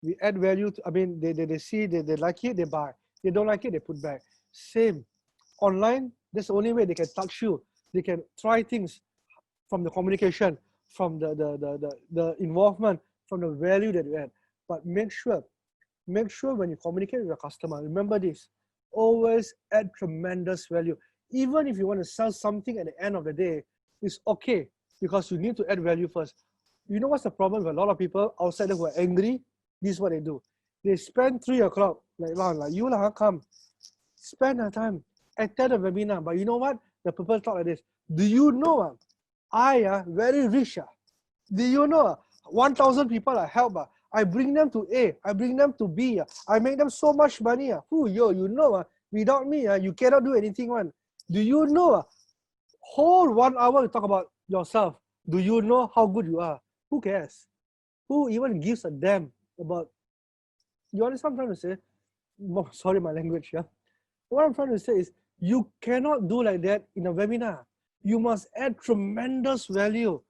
We add value to, I mean, they see, they like it, they buy. They don't like it, they put back. Same. Online, that's the only way they can touch you. They can try things from the communication, from the involvement, from the value that you add. But make sure when you communicate with your customer, remember this, always add tremendous value. Even if you want to sell something at the end of the day, it's okay because you need to add value first. You know what's the problem with a lot of people outside who are angry? This is what they do. They spend 3 o'clock, like you come, spend the time, attend a webinar. But you know what? The people talk like this. Do you know I very rich? Do you know 1,000 people I help? I bring them to A, I bring them to B. I make them so much money. You know, without me, you cannot do anything. Do you know? Whole 1 hour to talk about yourself. Do you know how good you are? Who cares? Who even gives a damn about? You understand what I'm trying to say? Sorry, my language. Yeah. What I'm trying to say is you cannot do like that in a webinar. You must add tremendous value.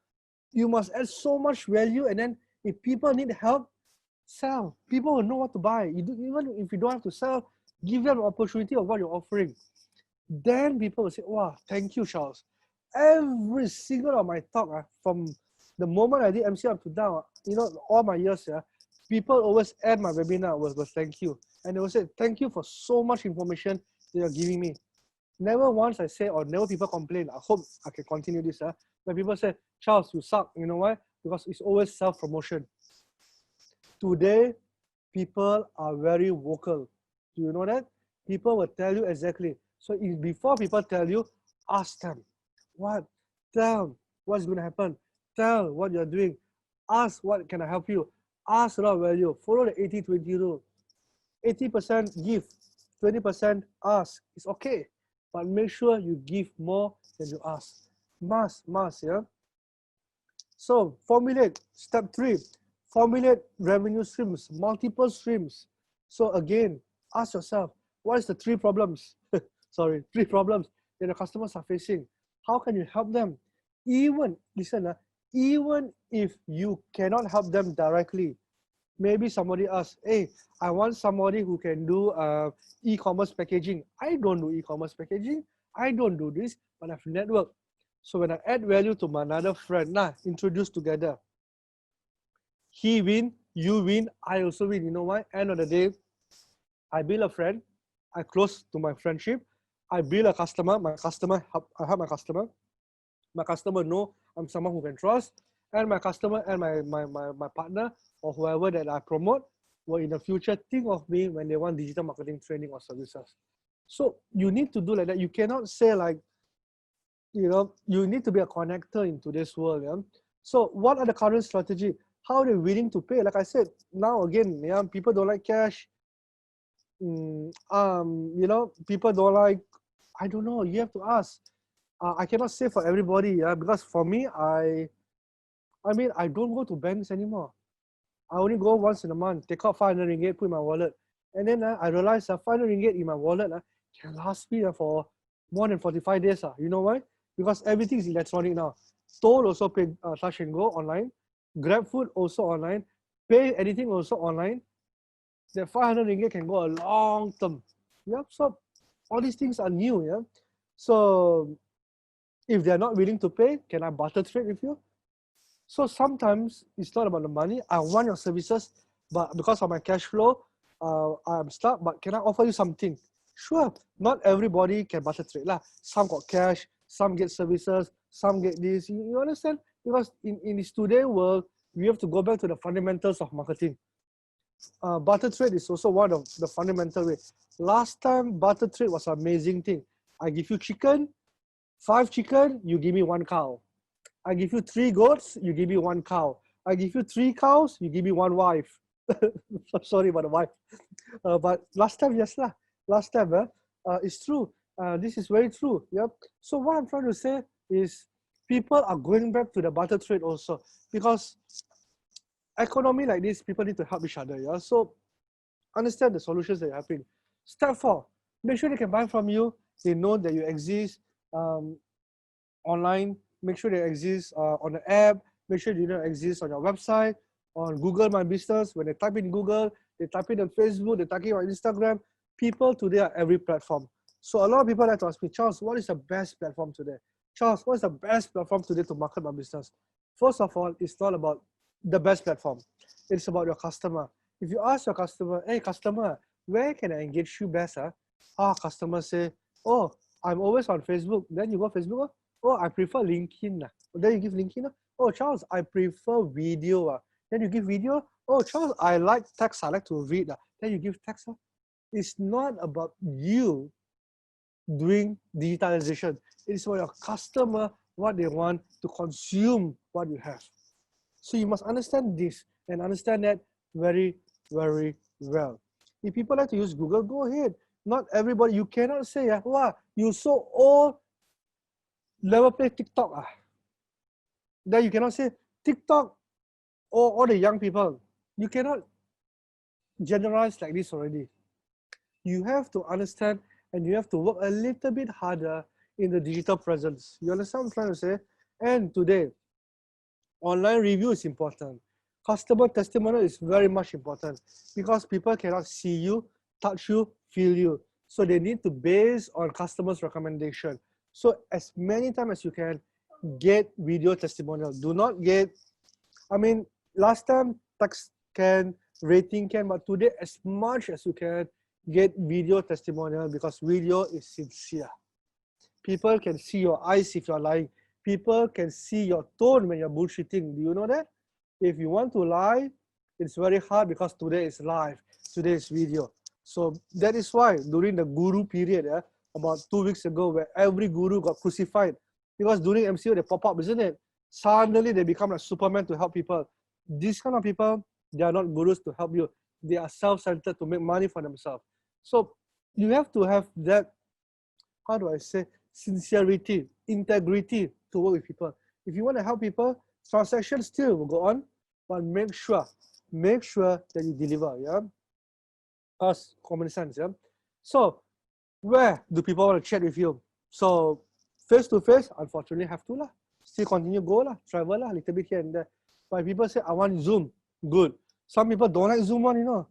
You must add so much value, and then if people need help, sell. People will know what to buy. Even if you don't have to sell, give them an opportunity of what you're offering. Then people will say, wow, thank you, Charles. Every single of my talk, from the moment I did MC up to now, all my years, people always end my webinar was thank you. And they will say, thank you for so much information that you're giving me. Never once I say, or never people complain. I hope I can continue this. When people say, Charles, you suck. You know why? Because it's always self-promotion. Today, people are very vocal. Do you know that? People will tell you exactly. So before people tell you, ask them. What? Tell what's going to happen. Tell what you're doing. Ask what can I help you. Ask a lot of value. Follow the 80-20 rule. 80% give, 20% ask. It's okay. But make sure you give more than you ask. Must, yeah? So formulate, step 3, formulate revenue streams, multiple streams. So again, ask yourself, what is the 3 problems? Sorry, 3 problems that the customers are facing. How can you help them? Even, listen, even if you cannot help them directly, maybe somebody asks, hey, I want somebody who can do e-commerce packaging. I don't do e-commerce packaging. I don't do this, but I have network. So when I add value to my another friend, introduce together. He win, you win, I also win. You know why? End of the day, I build a friend, I close to my friendship, I build a customer, I help my customer know I'm someone who can trust, and my customer and my partner or whoever that I promote will in the future think of me when they want digital marketing training or services. So you need to do like that. You cannot say like, you need to be a connector in today's world. Yeah? So what are the current strategy? How are they willing to pay? Like I said, now again, yeah, people don't like cash. People don't like, I don't know, you have to ask. I cannot say for everybody, yeah, because for me, I don't go to banks anymore. I only go once in a month, take out 500 ringgit, put in my wallet. And then I realized 500 ringgit in my wallet can last me for more than 45 days. You know why? Because everything is electronic now. Toll also pay touch and go online. Grab food also online. Pay anything also online. That 500 ringgit can go a long term. Yep. So all these things are new. Yeah. So if they're not willing to pay, can I barter trade with you? So sometimes it's not about the money. I want your services, but because of my cash flow, I'm stuck. But can I offer you something? Sure. Not everybody can barter trade lah. Some got cash, some get services, some get this. You understand? Because in this today world, we have to go back to the fundamentals of marketing. Barter trade is also one of the fundamental ways. Last time, barter trade was an amazing thing. I give you chicken, 5 chicken, you give me 1 cow. I give you 3 goats, you give me 1 cow. I give you 3 cows, you give me 1 wife. Sorry about the wife. But last time, yes lah. Last time, it's true. This is very true. Yep. So what I'm trying to say is people are going back to the barter trade also, because economy like this, people need to help each other. Yeah. So understand the solutions that you're helping. Step 4, make sure they can buy from you. They know that you exist online. Make sure they exist on the app. Make sure they don't exist on your website, on Google My Business. When they type in Google, they type in on Facebook, they type in on Instagram. People today are every platform. So a lot of people like to ask me, Charles, what is the best platform today? Charles, what is the best platform today to market my business? First of all, it's not about the best platform. It's about your customer. If you ask your customer, hey customer, where can I engage you best? Customer say, oh, I'm always on Facebook. Then you go Facebook. Oh, I prefer LinkedIn. Then you give LinkedIn. Oh, Charles, I prefer video. Then you give video. Oh, Charles, I like text. I like to read. Then you give text. It's not about you doing digitalization. It's about your customer, what they want to consume what you have. So you must understand this and understand that very, very well. If people like to use Google, go ahead. Not everybody. You cannot say, wow, you're so old, never play TikTok. Then you cannot say TikTok or all the young people. You cannot generalize like this already. You have to understand and you have to work a little bit harder in the digital presence. You understand what I'm trying to say? And today, online review is important. Customer testimonial is very much important because people cannot see you, touch you, feel you. So they need to base on customers' recommendation. So as many times as you can, get video testimonial. Do not get, last time text can, rating can, but today as much as you can, get video testimonial because video is sincere. People can see your eyes if you're lying. People can see your tone when you're bullshitting. Do you know that? If you want to lie, It's very hard because today is live, today is video. So that is why during the guru period, about 2 weeks ago, where every guru got crucified, because during MCO they pop up, isn't it? Suddenly they become like Superman to help people. These kind of people, they are not gurus to help you. They are self-centered to make money for themselves. So you have to have that, how do I say, sincerity, integrity to work with people. If you want to help people, transactions still will go on, but make sure that you deliver, yeah? Us common sense, yeah? So where do people want to chat with you? So face to face, unfortunately have to lah. Still continue go lah, travel lah, little bit here and there. But people say, I want Zoom, good. Some people don't like Zoom one, you know.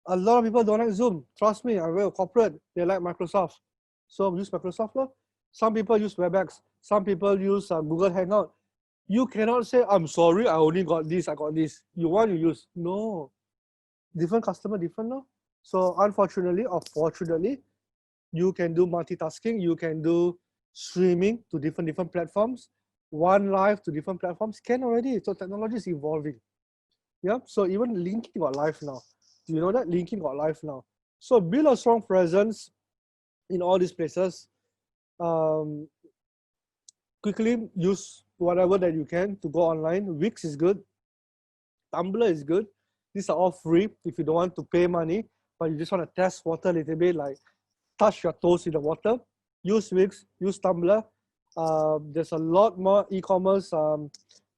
A lot of people don't like Zoom. Trust me, I'm very corporate. They like Microsoft. So use Microsoft lah. Some people use WebEx. Some people use Google Hangout. You cannot say, I'm sorry, I only got this, I got this. You want, you use. No. Different customer, different, no? So unfortunately or fortunately, you can do multitasking. You can do streaming to different platforms. One live to different platforms can already. So technology is evolving. Yeah. So even LinkedIn got live now. Do you know that LinkedIn got live now? So build a strong presence in all these places. Quickly use whatever that you can to go online. Wix is good. Tumblr is good. These are all free if you don't want to pay money, but you just want to test water a little bit, like touch your toes in the water. Use Wix, use Tumblr. There's a lot more e-commerce from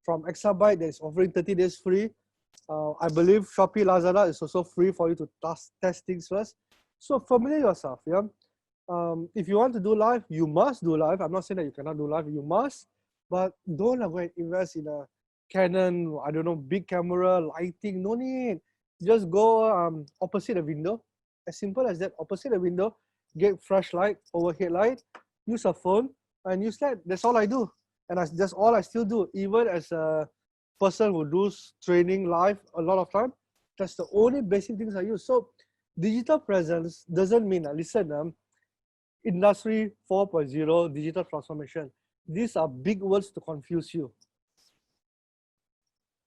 Exabyte that's offering 30 days free. I believe Shopee, Lazada is also free for you to test things first. So familiar yourself, yeah? If you want to do live, you must do live. I'm not saying that you cannot do live, you must, but don't go and invest in a Canon, I don't know, big camera, lighting, no need. Just go opposite the window, as simple as that, opposite the window, get fresh light, overhead light, use a phone, and use that. That's all I do. And that's all I still do, even as a person who does training live a lot of time. That's the only basic things I use. So digital presence doesn't mean, listen, Industry 4.0, digital transformation. These are big words to confuse you.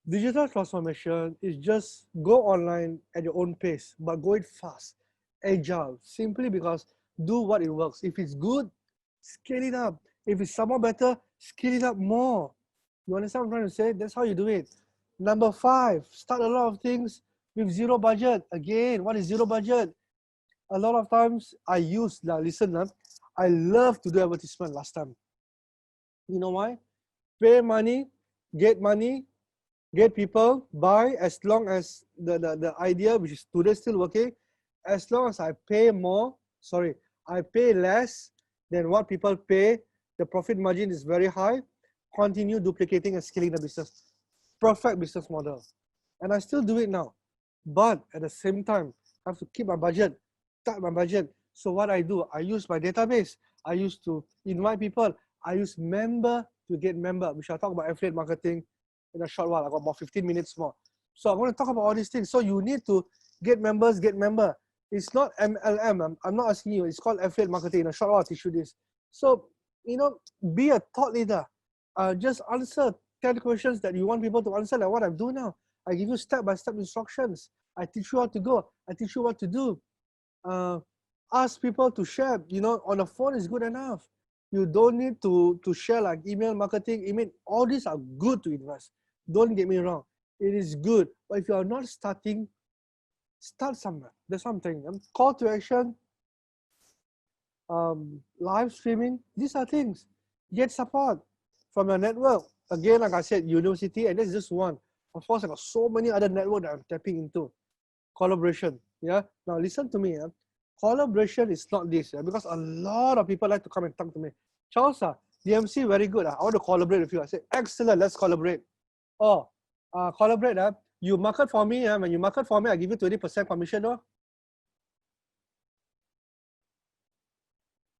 Digital transformation is just go online at your own pace, but go it fast, agile, simply because do what it works. If it's good, scale it up. If it's somewhat better, scale it up more. You understand what I'm trying to say? That's how you do it. Number 5, start a lot of things with zero budget. Again, what is zero budget? A lot of times I use, listen, I love to do advertisement last time. You know why? Pay money, get people, buy, as long as the idea, which is today still working, as long as I pay less than what people pay, the profit margin is very high, continue duplicating and scaling the business. Perfect business model. And I still do it now. But at the same time, I have to keep my budget, cut my budget. So what I do, I use my database. I used to invite people. I use member to get member. We shall talk about affiliate marketing in a short while. I got about 15 minutes more. So I'm going to talk about all these things. So you need to get members, get member. It's not MLM. I'm not asking you. It's called affiliate marketing. In a short while, I'll teach you this. So, be a thought leader. Just answer 10 questions that you want people to answer, like what I'm doing now. I give you step-by-step instructions. I teach you how to go. I teach you what to do. Ask people to share. On the phone is good enough. You don't need to share like email marketing. All these are good to invest. Don't get me wrong. It is good. But if you are not starting, start somewhere. That's what I'm saying. Call to action, live streaming. These are things. Get support from your network. Again, like I said, university, and that's just one. Of course, I got so many other networks that I'm tapping into. Collaboration. Yeah. Now listen to me. Collaboration is not this, because a lot of people like to come and talk to me. Charles, DMC very good. I want to collaborate with you. I say, excellent, let's collaborate. Oh, collaborate. You market for me. When you market for me, I give you 20% commission.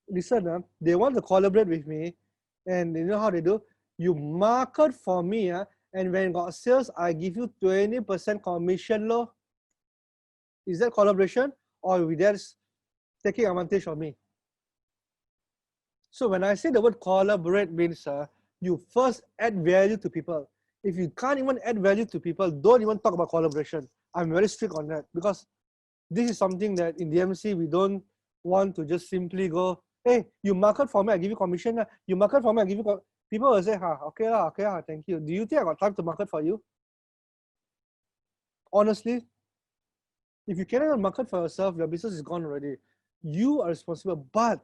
Listen, they want to collaborate with me, and you know how they do? You market for me, and when got sales, I give you 20% commission. Is that collaboration, or that's taking advantage of me? So when I say the word collaborate means you first add value to people. If you can't even add value to people, don't even talk about collaboration. I'm very strict on that because this is something that in DMC we don't want to just simply go, hey, you market for me, I give you commission. You market for me, I give you. People will say, okay, thank you. Do you think I got time to market for you? Honestly, if you cannot market for yourself, your business is gone already. You are responsible. But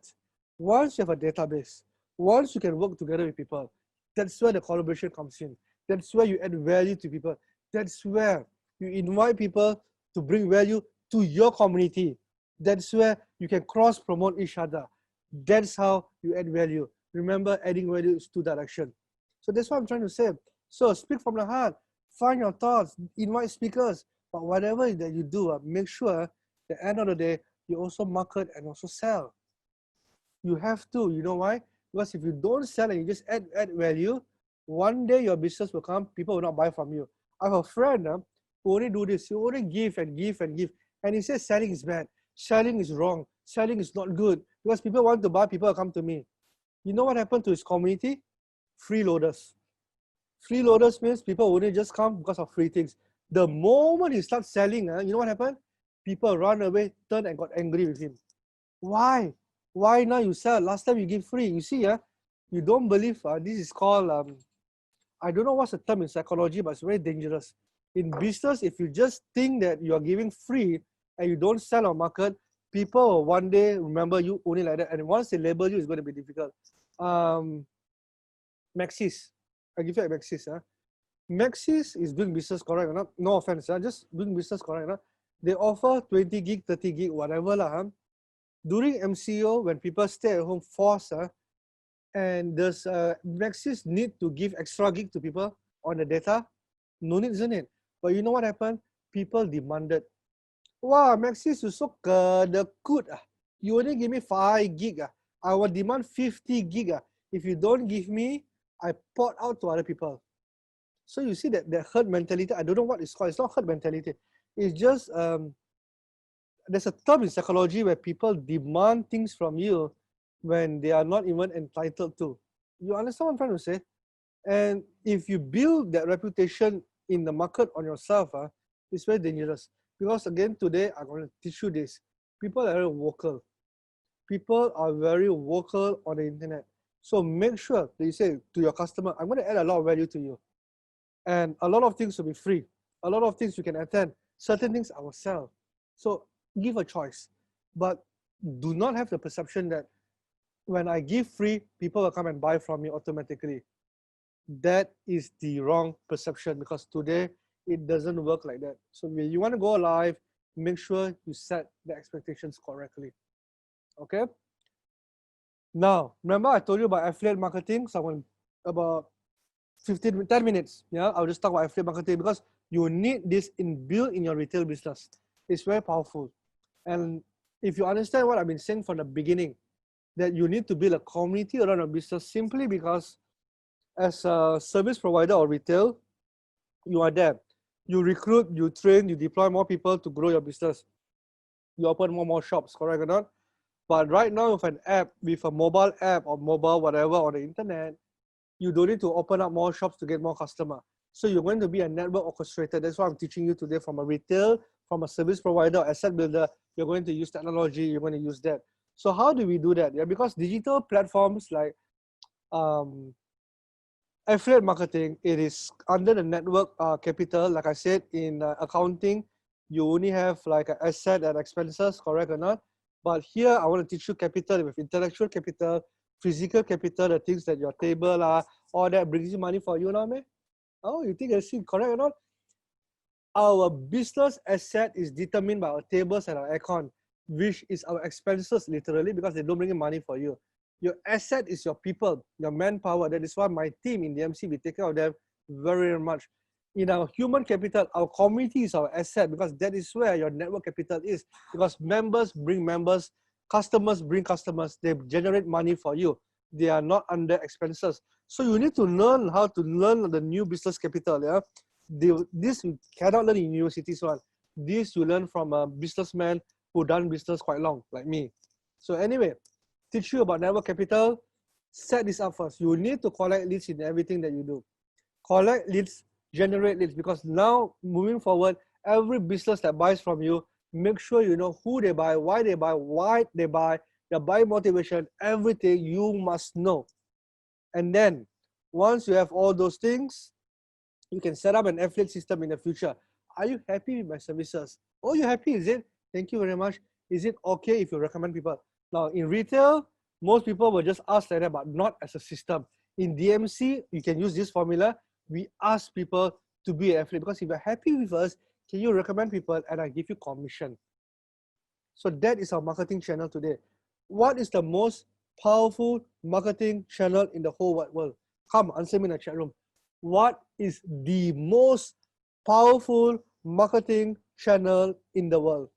once you have a database, once you can work together with people, that's where the collaboration comes in. That's where you add value to people. That's where you invite people to bring value to your community. That's where you can cross-promote each other. That's how you add value. Remember, adding value is two direction. So that's what I'm trying to say. So speak from the heart. Find your thoughts. Invite speakers. But whatever that you do, make sure at the end of the day, you also market and also sell. You have to. You know why? Because if you don't sell and you just add value, one day your business will come, people will not buy from you. I have a friend who only do this. He only give and give and give. And he says selling is bad. Selling is wrong. Selling is not good. Because people want to buy, people will come to me. You know what happened to his community? Freeloaders. Freeloaders means people only just come because of free things. The moment he starts selling, you know what happened? People run away, turn and got angry with him. Why? Why now you sell? Last time you give free. You see, you don't believe. This is called, I don't know what's the term in psychology, but it's very dangerous. In business, if you just think that you are giving free and you don't sell or market, people will one day remember you only like that. And once they label you, it's going to be difficult. Maxis. I give you a Maxis. Maxis is doing business correct or not? No offense, just doing business correct or not? They offer 20 gig, 30 gig, whatever lah. During MCO, when people stay at home forced, and does Maxis need to give extra gig to people on the data? No need, isn't it? But you know what happened? People demanded. Wow, Maxis, you so good. You only give me 5 gig. I will demand 50 gig. If you don't give me, I port out to other people. So you see that herd mentality, I don't know what it's called. It's not herd mentality. It's just, there's a term in psychology where people demand things from you when they are not even entitled to. You understand what I'm trying to say? And if you build that reputation in the market on yourself, it's very dangerous. Because again, today, I'm going to teach you this. People are very vocal. People are very vocal on the internet. So make sure that you say to your customer, I'm going to add a lot of value to you. And a lot of things will be free. A lot of things you can attend. Certain things I will sell. So give a choice. But do not have the perception that when I give free, people will come and buy from me automatically. That is the wrong perception because today it doesn't work like that. So when you want to go live, make sure you set the expectations correctly. Okay? Now, remember I told you about affiliate marketing? So about 10 minutes. Yeah, I'll just talk about affiliate marketing because you need this built in your retail business. It's very powerful. And if you understand what I've been saying from the beginning, that you need to build a community around your business simply because as a service provider or retail, you are there. You recruit, you train, you deploy more people to grow your business. You open more shops, correct or not? But right now with an app, with a mobile app or mobile whatever on the internet, you don't need to open up more shops to get more customers. So you're going to be a network orchestrator. That's what I'm teaching you today from a retail, from a service provider, asset builder. You're going to use technology, you're going to use that. So how do we do that? Yeah, because digital platforms like affiliate marketing, it is under the network capital. Like I said, in accounting, you only have like an asset and expenses, correct or not? But here, I want to teach you capital with intellectual capital, physical capital, the things that your table are, all that brings you money for you now, man. Oh, you think I see correct or not? Our business asset is determined by our tables and our aircon, which is our expenses literally because they don't bring in money for you. Your asset is your people, your manpower. That is why my team in DMC, we take care of them very, very much. In our human capital, our community is our asset because that is where your network capital is. Because members bring members, customers bring customers, they generate money for you. They are not under expenses. So you need to learn how to learn the new business capital. Yeah, this you cannot learn in universities one. This you learn from a businessman who done business quite long, like me. So anyway, teach you about network capital. Set this up first. You need to collect leads in everything that you do. Collect leads, generate leads, because now moving forward, every business that buys from you, make sure you know who they buy, why they buy, their buying motivation, everything you must know. And then once you have all those things, you can set up an affiliate system in the future. Are you happy with my services? Oh, you're happy, is it? Thank you very much. Is it okay if you recommend people? Now, in retail, most people will just ask like that, but not as a system. In DMC, you can use this formula. We ask people to be an affiliate because if you're happy with us, can you recommend people and I give you commission? So that is our marketing channel today. What is the most powerful marketing channel in the whole wide world? Come, answer me in the chat room. What is the most powerful marketing channel in the world?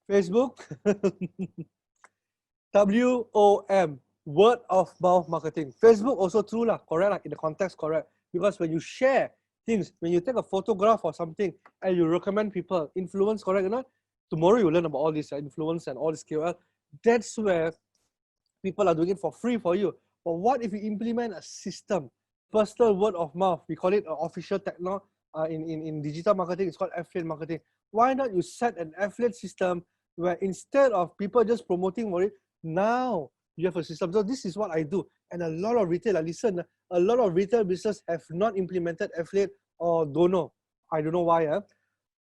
Facebook? WOM, word of mouth marketing. Facebook also true lah, correct lah, in the context correct. Because when you share things, when you take a photograph or something and you recommend people, influence, correct or not? Tomorrow you learn about all this influence and all this KOL. That's where people are doing it for free for you. But what if you implement a system, personal word of mouth? We call it an official techno. In digital marketing, it's called affiliate marketing. Why not you set an affiliate system where instead of people just promoting for it, now you have a system. So this is what I do. And a lot of retail, listen, a lot of retail business have not implemented affiliate or don't know. I don't know why.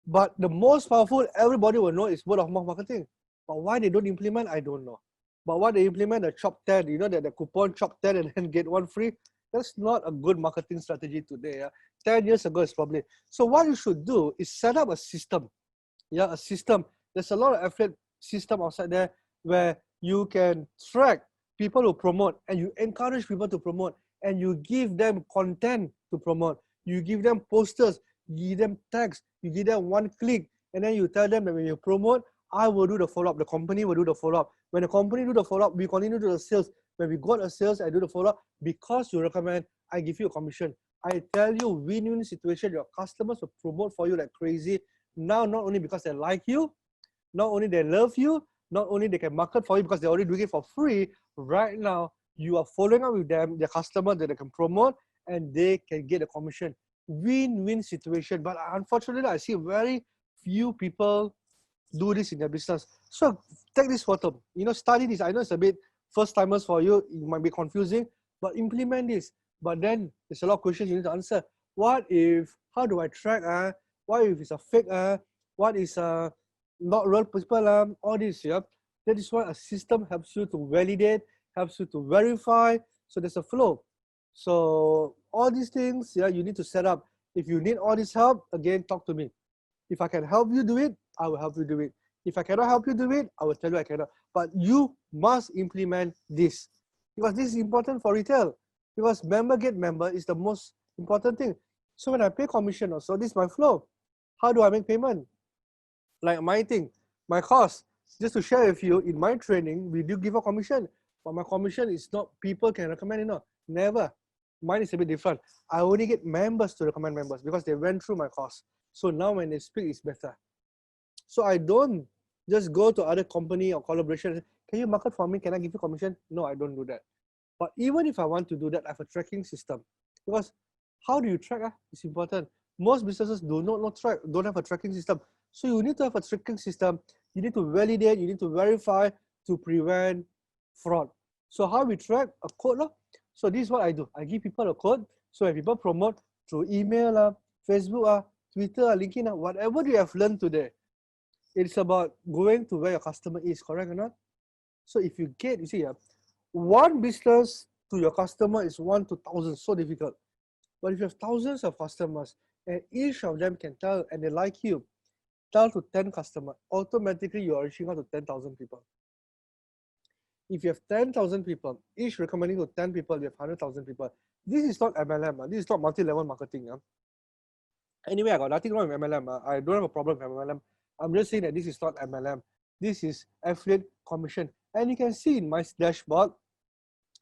But the most powerful, everybody will know, is word of mouth marketing. But why they don't implement, I don't know. But what they implement, the chop 10, you know, that the coupon chop 10 and then get one free, that's not a good marketing strategy today. 10 years ago, it's probably. So what you should do is set up a system. Yeah, a system. There's a lot of affiliate system outside there where you can track people who promote and you encourage people to promote and you give them content to promote. You give them posters, you give them tags, you give them one click, and then you tell them that when you promote, I will do the follow-up. The company will do the follow-up. When the company do the follow-up, we continue to do the sales. When we got a sales, I do the follow-up. Because you recommend, I give you a commission. I tell you, win-win situation. Your customers will promote for you like crazy. Now, not only because they like you, not only they love you, not only they can market for you because they're already doing it for free. Right now, you are following up with them, their customer that they can promote, and they can get a commission. Win-win situation. But unfortunately, I see very few people do this in their business. So take this photo, you know, study this. I know it's a bit first timers for you, it might be confusing, but implement this. But then there's a lot of questions you need to answer. What if, how do I track? What if it's a fake? What is not real people? All this, yeah. That is why a system helps you to validate, helps you to verify. So there's a flow. So all these things, yeah, you need to set up. If you need all this help, again, talk to me. If I can help you do it, I will help you do it. If I cannot help you do it, I will tell you I cannot. But you must implement this because this is important for retail. Because member get member is the most important thing. So when I pay commission also, this is my flow. How do I make payment? Like my thing, my cost. Just to share with you, in my training, we do give a commission. But my commission is not people can recommend, you know. Never. Mine is a bit different. I only get members to recommend members because they went through my course. So now when they speak, it's better. So I don't just go to other company or collaboration and say, can you market for me? Can I give you commission? No, I don't do that. But even if I want to do that, I have a tracking system. Because how do you track? It's important. Most businesses do not track, don't have a tracking system. So you need to have a tracking system. You need to validate, you need to verify to prevent fraud. So how we track? A code. So this is what I do. I give people a code. So when people promote through email, Facebook, Twitter, LinkedIn, whatever you have learned today, it's about going to where your customer is, correct or not? So if you get, you see, one business to your customer is 1 to 1,000, so difficult. But if you have thousands of customers and each of them can tell and they like you, tell to 10 customers, automatically you are reaching out to 10,000 people. If you have 10,000 people, each recommending to 10 people, you have 100,000 people. This is not MLM, this is not multi-level marketing. Anyway, I got nothing wrong with MLM. I don't have a problem with MLM. I'm just saying that this is not MLM. This is affiliate commission. And you can see in my dashboard,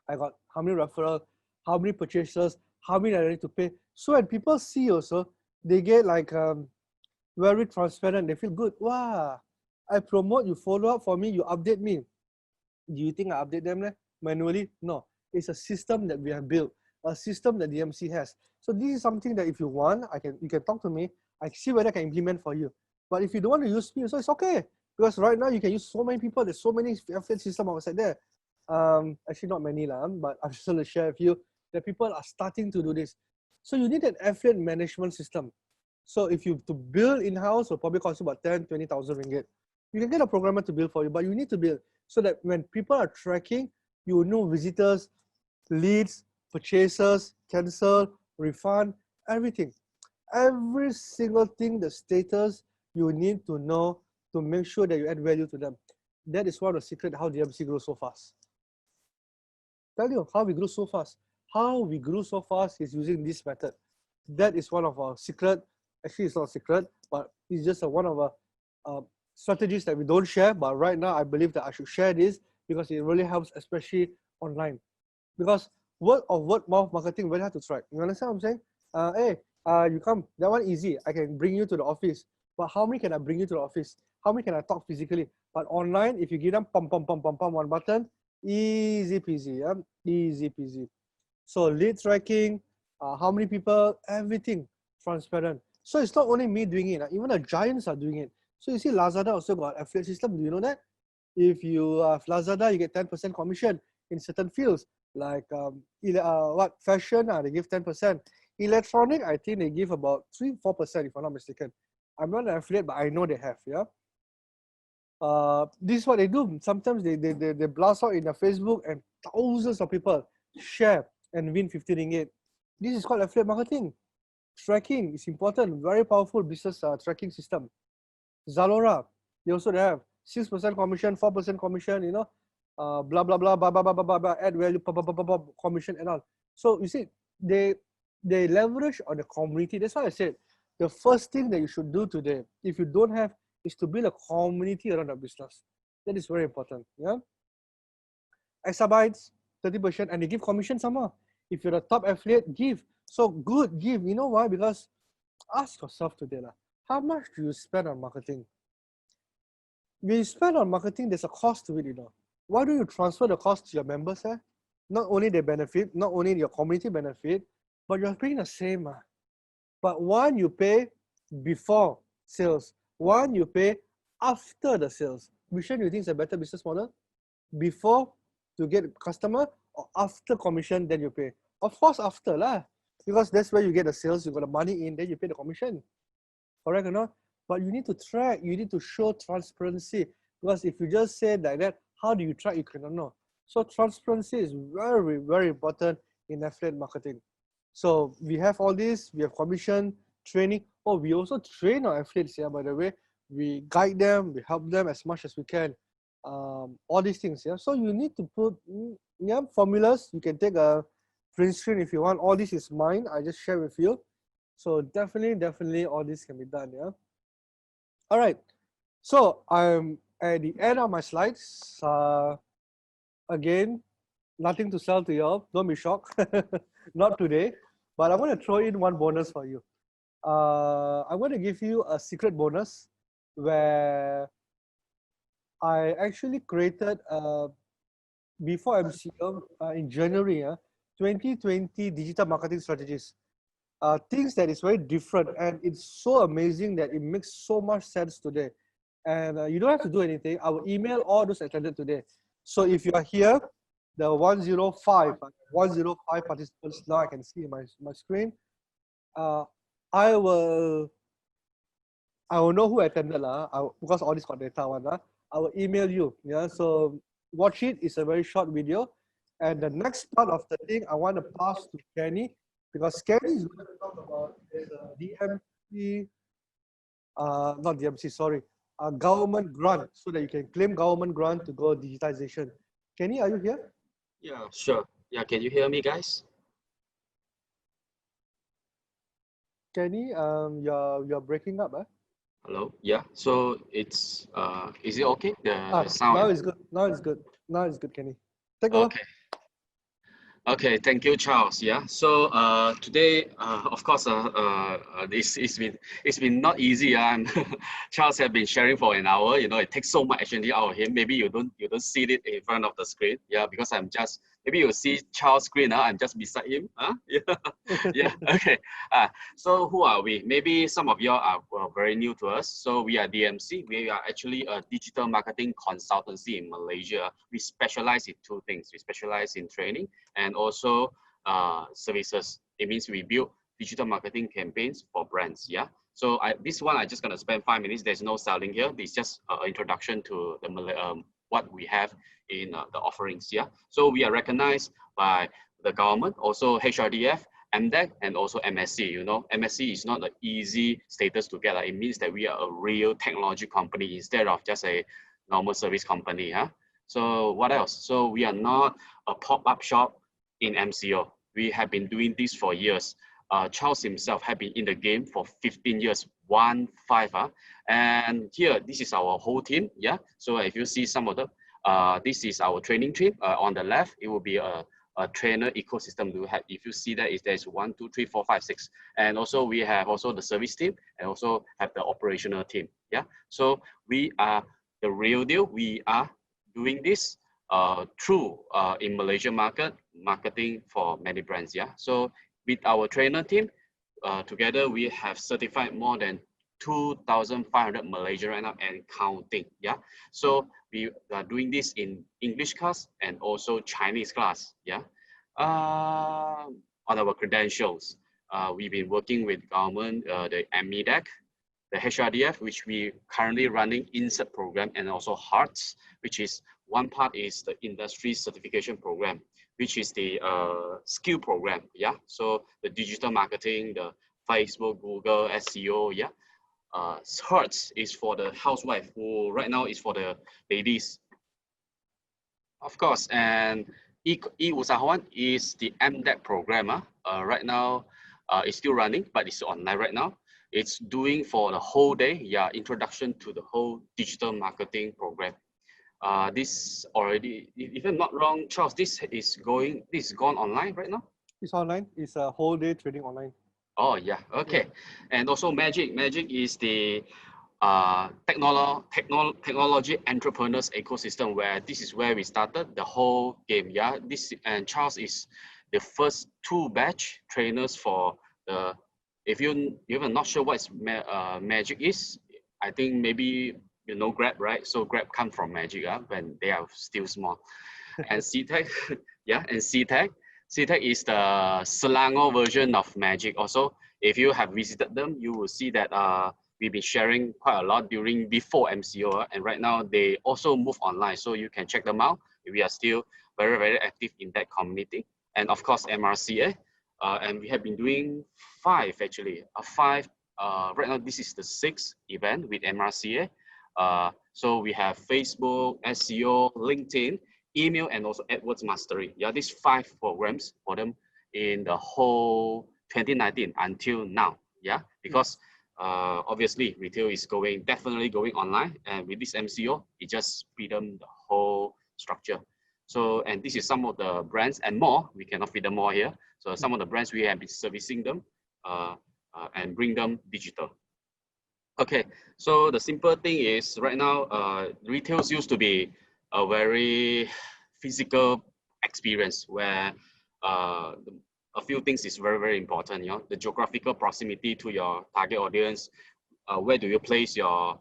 I got how many referrals, how many purchases, how many I need to pay. So when people see also, they get like very transparent. They feel good. Wow, I promote, you follow up for me, you update me. Do you think I update them manually? No. It's a system that we have built, a system that the MC has. So this is something that if you want, you can talk to me. I see whether I can implement for you. But if you don't want to use me, so it's okay. Because right now you can use so many people. There's so many affiliate systems outside there. Actually not many lah, but I'm just going to share with you that people are starting to do this. So you need an affiliate management system. So if you to build in-house, will probably cost you about 10, 20,000 ringgit. You can get a programmer to build for you, but you need to build so that when people are tracking, you know visitors, leads, purchases, cancel, refund, everything. Every single thing, the status, you need to know to make sure that you add value to them. That is one of the secrets how DMC grows so fast. Tell you how we grew so fast. How we grew so fast is using this method. That is one of our secret. Actually, it's not a secret, but it's just one of our strategies that we don't share. But right now, I believe that I should share this because it really helps, especially online. Because word of mouth marketing very hard to track. You understand what I'm saying? Hey, you come. That one easy. I can bring you to the office. But how many can I bring you to the office? How many can I talk physically? But online, if you give them pum one button, easy peasy. Yeah? Easy peasy. So lead tracking, how many people, everything transparent. So it's not only me doing it, even the giants are doing it. So you see Lazada also got affiliate system. Do you know that? If you have Lazada, you get 10% commission in certain fields. Like fashion, they give 10%. Electronic, I think they give about 3-4% if I'm not mistaken. I'm not an affiliate, but I know they have, yeah. This is what they do. Sometimes they blast out in their Facebook and thousands of people share and win 50 ringgit. This is called affiliate marketing. Tracking is important, very powerful business tracking system. Zalora, they also have 6% commission, 4% commission, you know, blah, blah, blah, blah, blah, blah, blah, blah, add value, blah, blah, blah, blah, blah, commission and all. So you see, they leverage on the community. That's why I said, the first thing that you should do today, if you don't have, is to build a community around the business. That is very important, yeah? Exabytes, 30%, and they give commission somehow. If you're a top affiliate, give. So good, give. You know why? Because ask yourself today, how much do you spend on marketing? When you spend on marketing, there's a cost to it, you know. Why don't you transfer the cost to your members? Not only they benefit, not only your community benefit, but you're paying the same. But one you pay before sales, one you pay after the sales. Which one do you think is a better business model? Before to get customer or after commission, then you pay? Of course, after lah. Because that's where you get the sales, you got the money in, then you pay the commission. Correct or not? But you need to track, you need to show transparency. Because if you just say like that, how do you track? You cannot know. So transparency is very, very important in affiliate marketing. So we have all this, we have commission, training. Oh, we also train our affiliates, yeah, by the way. We guide them, we help them as much as we can. All these things, yeah. So you need to put, formulas. You can take a print screen if you want. All this is mine. I just share with you. So definitely all this can be done, yeah. All right. So I'm at the end of my slides. Again, nothing to sell to you all. Don't be shocked. Not today. But I want to throw in one bonus for you. I want to give you a secret bonus where I actually created before MCO in January 2020 digital marketing strategies. Things that is very different, and it's so amazing that it makes so much sense today. And you don't have to do anything. I will email all those attended today. So if you are here, the 105 participants now I can see my screen. I will know who attended because all this got data one. I will email you. Yeah, so watch it. It's a very short video. And the next part of the thing I want to pass to Kenny, because Kenny is going to talk about DMC, not DMC, sorry, government grant, so that you can claim government grant to go digitization. Kenny, are you here? Yeah, sure. Yeah, can you hear me, guys? Kenny, you're breaking up, Hello. Yeah. So it's is it okay? The sound. Now it's good. Now it's good. Now it's good, Kenny. Take over. Okay. Okay, thank you, Charles. Yeah. So today, of course, it's been not easy. Charles have been sharing for an hour. You know, it takes so much energy out of him. Maybe you don't see it in front of the screen. Yeah, because I'm just maybe you see Charles' screen. I'm just beside him. Yeah. Yeah. Okay. So who are we? Maybe some of you are very new to us. So we are DMC. We are actually a digital marketing consultancy in Malaysia. We specialize in two things. We specialize in training and also services. It means we build digital marketing campaigns for brands. Yeah. So this one I just gonna spend 5 minutes. There's no selling here. It's just an introduction to the what we have in the offerings. Yeah. So we are recognized by the government, also HRDF, MDEC, and also MSC. You know, MSC is not an easy status to get. It means that we are a real technology company instead of just a normal service company. Huh? So what else? So we are not a pop-up shop in MCO. We have been doing this for years. Charles himself have been in the game for 15 years, 1-5. And here, this is our whole team. Yeah. So if you see some of the, this is our training team. On the left, it will be a trainer ecosystem. We have, if you see that, is there's 1, 2, 3, 4, 5, 6, and also we have also the service team and also have the operational team. Yeah. So we are the real deal. We are doing this through in Malaysia marketing for many brands. Yeah. So with our trainer team, together we have certified more than 2,500 Malaysia right now and counting. Yeah. So we are doing this in English class and also Chinese class. Yeah. On our credentials, we've been working with government, the MEDEC, the HRDF, which we currently running insert program, and also HEARTS, which is one part is the industry certification program, which is the skill program. Yeah. So the digital marketing, the Facebook, Google, SEO. Yeah. HEARTS is for the housewife, who right now is for the ladies, of course. And e-usahawan is the MDEC program. Right now, it's still running, but it's online right now. It's doing for the whole day. Yeah, introduction to the whole digital marketing program. This already, if I'm not wrong, Charles, this is gone online right now. It's online. It's a whole day training online. Oh yeah, okay. Yeah. And also Magic is the technology entrepreneurs ecosystem, where this is where we started the whole game. Yeah, this, and Charles is the first 2 batch trainers for the, if you're not sure what Magic is, I think maybe you know Grab, right? So Grab come from Magic when they are still small. And CTech, yeah, and CTech is the Selangor version of Magic. Also, if you have visited them, you will see that we've been sharing quite a lot before MCO, and right now they also move online, so you can check them out. We are still very active in that community, and of course MRCA, and we have been doing 5 actually, 5. Right now this is the 6th event with MRCA. So we have Facebook, SEO, LinkedIn, email, and also AdWords mastery. Yeah, these 5 programs for them in the whole 2019 until now. Yeah, because obviously retail is definitely going online, and with this MCO, it just speed up the whole structure. So, and this is some of the brands and more. We cannot feed them more here. So some of the brands we have been servicing them and bring them digital. Okay, so the simple thing is right now, retails used to be a very physical experience where a few things is very important. You know, the geographical proximity to your target audience. Where do you place your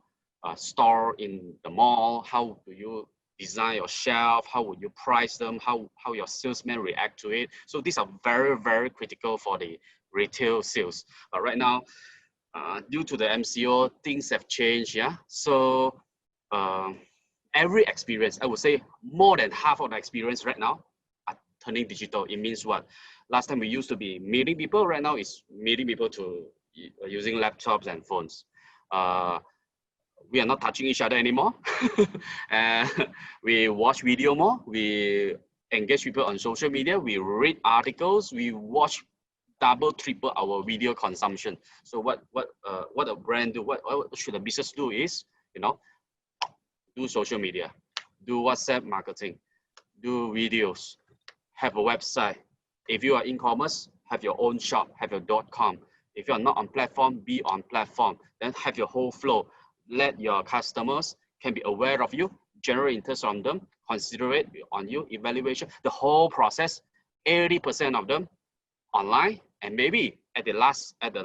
store in the mall? How do you design your shelf? How would you price them? How your salesmen react to it? So these are very critical for the retail sales. But right now, due to the MCO, things have changed. Yeah. So every experience, I would say more than half of the experience right now are turning digital. It means what? Last time we used to be meeting people. Right now it's meeting people to using laptops and phones. We are not touching each other anymore. We watch video more. We engage people on social media. We read articles. We watch double, triple our video consumption. So what a brand do, what should a business do is, you know, do social media, do WhatsApp marketing, do videos, have a website, If you are e-commerce, have your own shop, have your .com. If you are not on platform, be on platform. Then have your whole flow. Let your customers can be aware of you, generate interest on them, considerate on you, evaluation, the whole process. 80% of them online, and maybe at the last end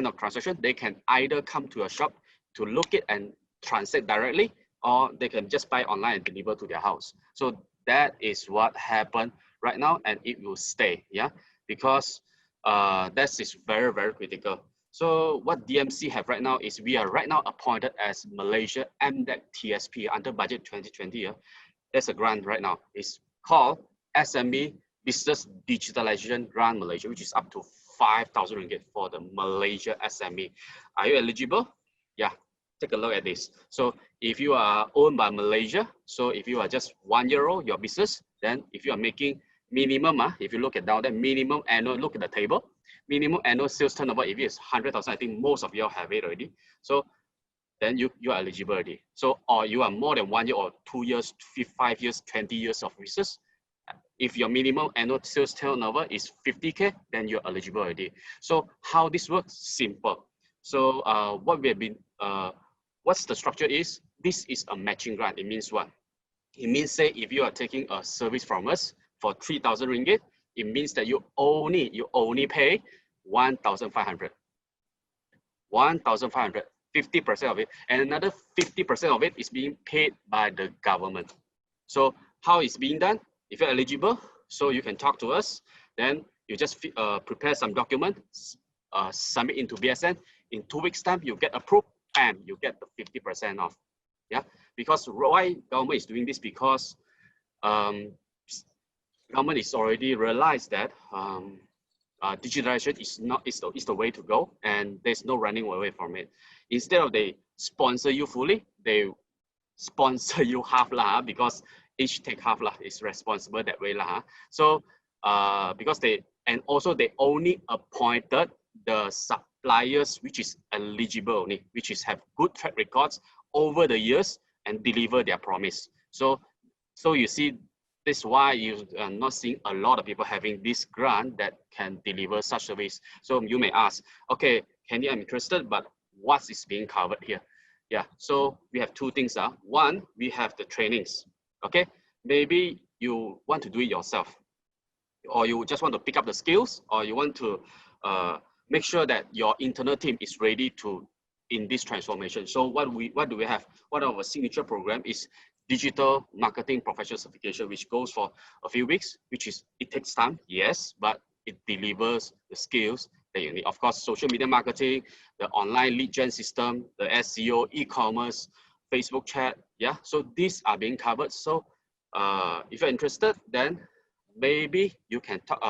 of transaction, they can either come to a shop to look it and transact directly, or they can just buy online and deliver to their house. So that is what happened right now, and it will stay, yeah, because that is very, very critical. So what DMC have right now is we are right now appointed as Malaysia MDEC TSP under budget 2020. Yeah? There's a grant right now. It's called SME Business Digitalization Grant Malaysia, which is up to 5,000 ringgit for the Malaysia SME. Are you eligible? Yeah, take a look at this. So if you are owned by Malaysia, so if you are just 1 year old, your business, then if you are making minimum, if you look at down there, minimum annual, look at the table, minimum annual sales turnover, if it is 100,000, I think most of you have it already. So then you are eligible already. So, or you are more than 1 year or 2 years, 5 years, 20 years of business. If your minimum annual sales turnover is 50K, then you're eligible already. So how this works? Simple. So what we have been, what's the structure is, this is a matching grant. It means what? It means, say, if you are taking a service from us for 3,000 ringgit, it means that you only pay 1,500. 1,500, 50% of it, and another 50% of it is being paid by the government. So how it's being done? If you're eligible, so you can talk to us, then you just prepare some documents, submit into BSN. In 2 weeks' time, you get approved, and you get the 50% off. Yeah, because why government is doing this? Because government is already realized that digitalization is the way to go, and there's no running away from it. Instead of they sponsor you fully, they sponsor you half lah, because each take half lah is responsible that way lah. So because they only appointed the suppliers which is eligible only, which is have good track records over the years and deliver their promise. So you see, this is why you are not seeing a lot of people having this grant that can deliver such service. So you may ask, okay, Kenny, I'm interested, but what is being covered here? Yeah, so we have two things. One, we have the trainings. Okay, maybe you want to do it yourself, or you just want to pick up the skills, or you want to make sure that your internal team is ready to in this transformation. So what do we have? One of our signature program is digital marketing professional certification, which goes for a few weeks, it takes time, yes, but it delivers the skills that you need. Of course, social media marketing, the online lead gen system, the SEO, e-commerce, Facebook chat, yeah. So these are being covered. So if you're interested, then maybe you can talk.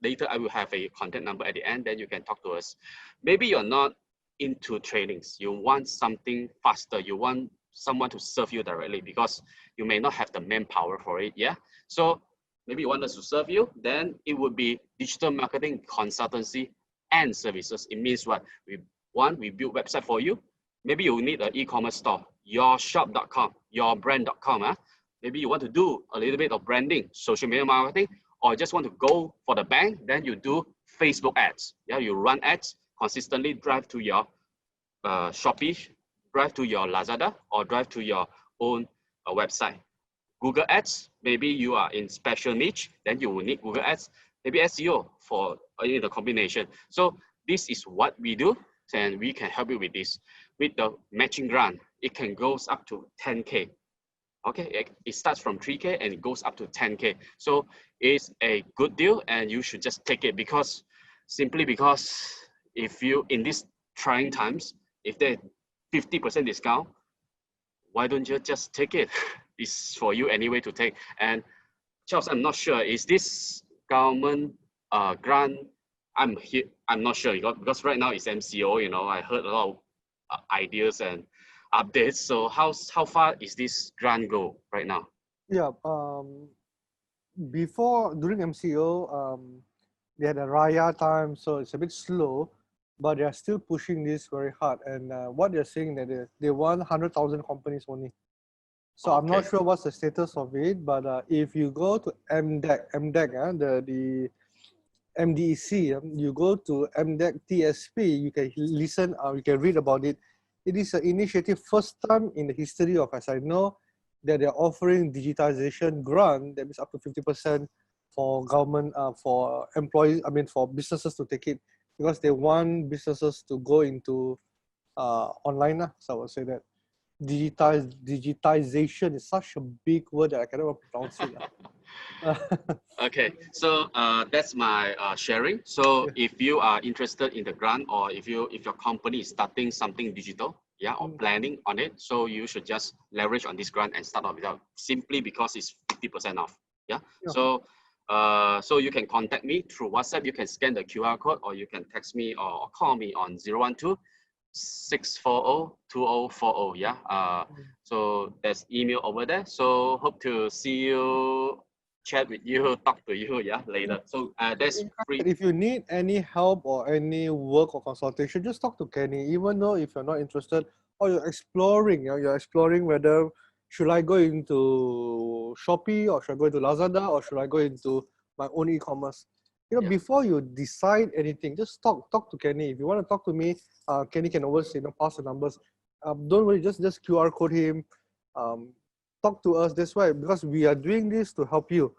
Later I will have a contact number at the end. Then you can talk to us. Maybe you're not into trainings. You want something faster. You want someone to serve you directly because you may not have the manpower for it. Yeah. So maybe you want us to serve you. Then it would be digital marketing consultancy and services. It means what? We build website for you. Maybe you need an e-commerce store, yourshop.com, yourbrand.com. Maybe you want to do a little bit of branding, social media marketing, or just want to go for the bank, then you do Facebook ads. Yeah, you run ads, consistently drive to your Shopee, drive to your Lazada, or drive to your own website. Google ads, maybe you are in special niche, then you will need Google ads, maybe SEO for the combination. So this is what we do, and we can help you with this. With the matching grant, it can go up to 10K. Okay, it starts from 3K and it goes up to 10K. So it's a good deal, and you should just take it simply because if you, in these trying times, if they 50% discount, why don't you just take it? It's for you anyway to take. And Charles, I'm not sure, is this government grant? I'm not sure, because right now it's MCO, I heard a lot of ideas and updates. So how far is this grant go right now? Yeah, during MCO, they had a Raya time, so it's a bit slow, but they are still pushing this very hard. And what they're saying that they want 100,000 companies only. So I'm not Okay. sure what's the status of it, but if you go to MDEC, the MDEC, you go to MDEC TSP, you can listen, you can read about it. It is an initiative, first time in the history of, as I know, that they're offering digitization grant, that means up to 50% for government, for employees, I mean for businesses to take it, because they want businesses to go into online. So I would say that digitization is such a big word that I cannot pronounce it. Okay, so that's my sharing. So Yeah. if you are interested in the grant, or if your company is starting something digital, yeah, or planning on it, so you should just leverage on this grant and start off without, simply because it's 50% off. Yeah. Yeah. So so you can contact me through WhatsApp. You can scan the QR code, or you can text me or call me on 012-640-2040. Yeah. So there's email over there. So hope to see you, chat with you, talk to you, yeah, later. So that's free. If you need any help or any work or consultation, just talk to Kenny. Even though if you're not interested or you're exploring, you're exploring whether should I go into Shopee or should I go into Lazada or should I go into my own e-commerce. Yeah. Before you decide anything, just talk to Kenny. If you want to talk to me, Kenny can always pass the numbers. Don't worry, just QR code him. Talk to us. That's why, because we are doing this to help you.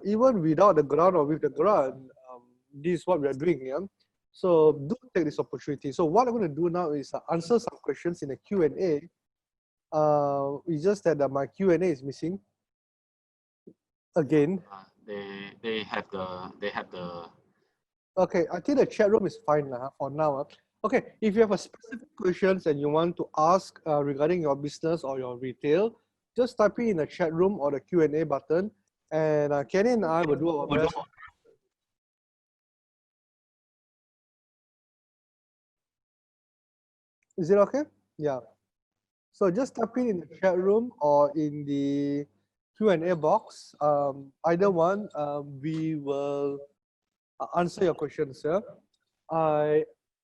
Even without the grant or with the grant, this is what we are doing. Yeah. So do take this opportunity. So what I'm going to do now is answer some questions in the Q&A. It's just that my Q&A is missing again. They have the. Okay, I think the chat room is fine for now. Okay, if you have a specific questions and you want to ask regarding your business or your retail, just type it in the chat room or the Q&A button, and Kenny and I will do our best. Is it okay? Yeah. So just type it in the chat room or in the Q&A box. Either one, we will answer your questions. Yeah.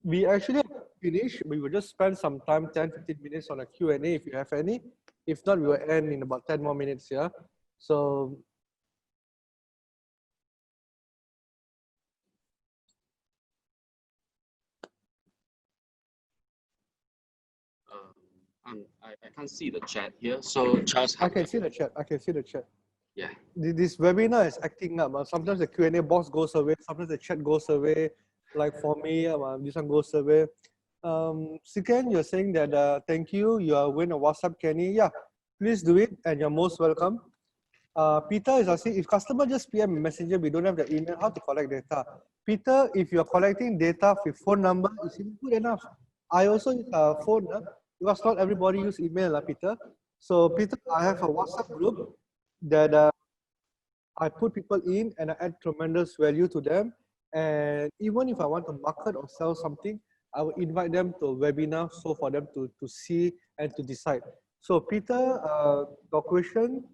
We actually finish. We will just spend some time, 10-15 minutes on a Q&A if you have any. If not, we will end in about 10 more minutes. Yeah. So I can't see the chat here. So Charles, I can see the chat. I can see the chat. Yeah. This webinar is acting up. Sometimes the Q&A box goes away. Sometimes the chat goes away. Like for me, this one goes away. Second, you're saying that thank you. You are win a WhatsApp, Kenny. Yeah, please do it, and you're most welcome. Peter is asking, if customer just PM messenger, we don't have the email, how to collect data? Peter, if you're collecting data with phone number, is it good enough? I also use a phone, because not everybody use email, Peter. So Peter, I have a WhatsApp group that I put people in and I add tremendous value to them. And even if I want to market or sell something, I will invite them to a webinar so for them to see and to decide. So Peter, your question,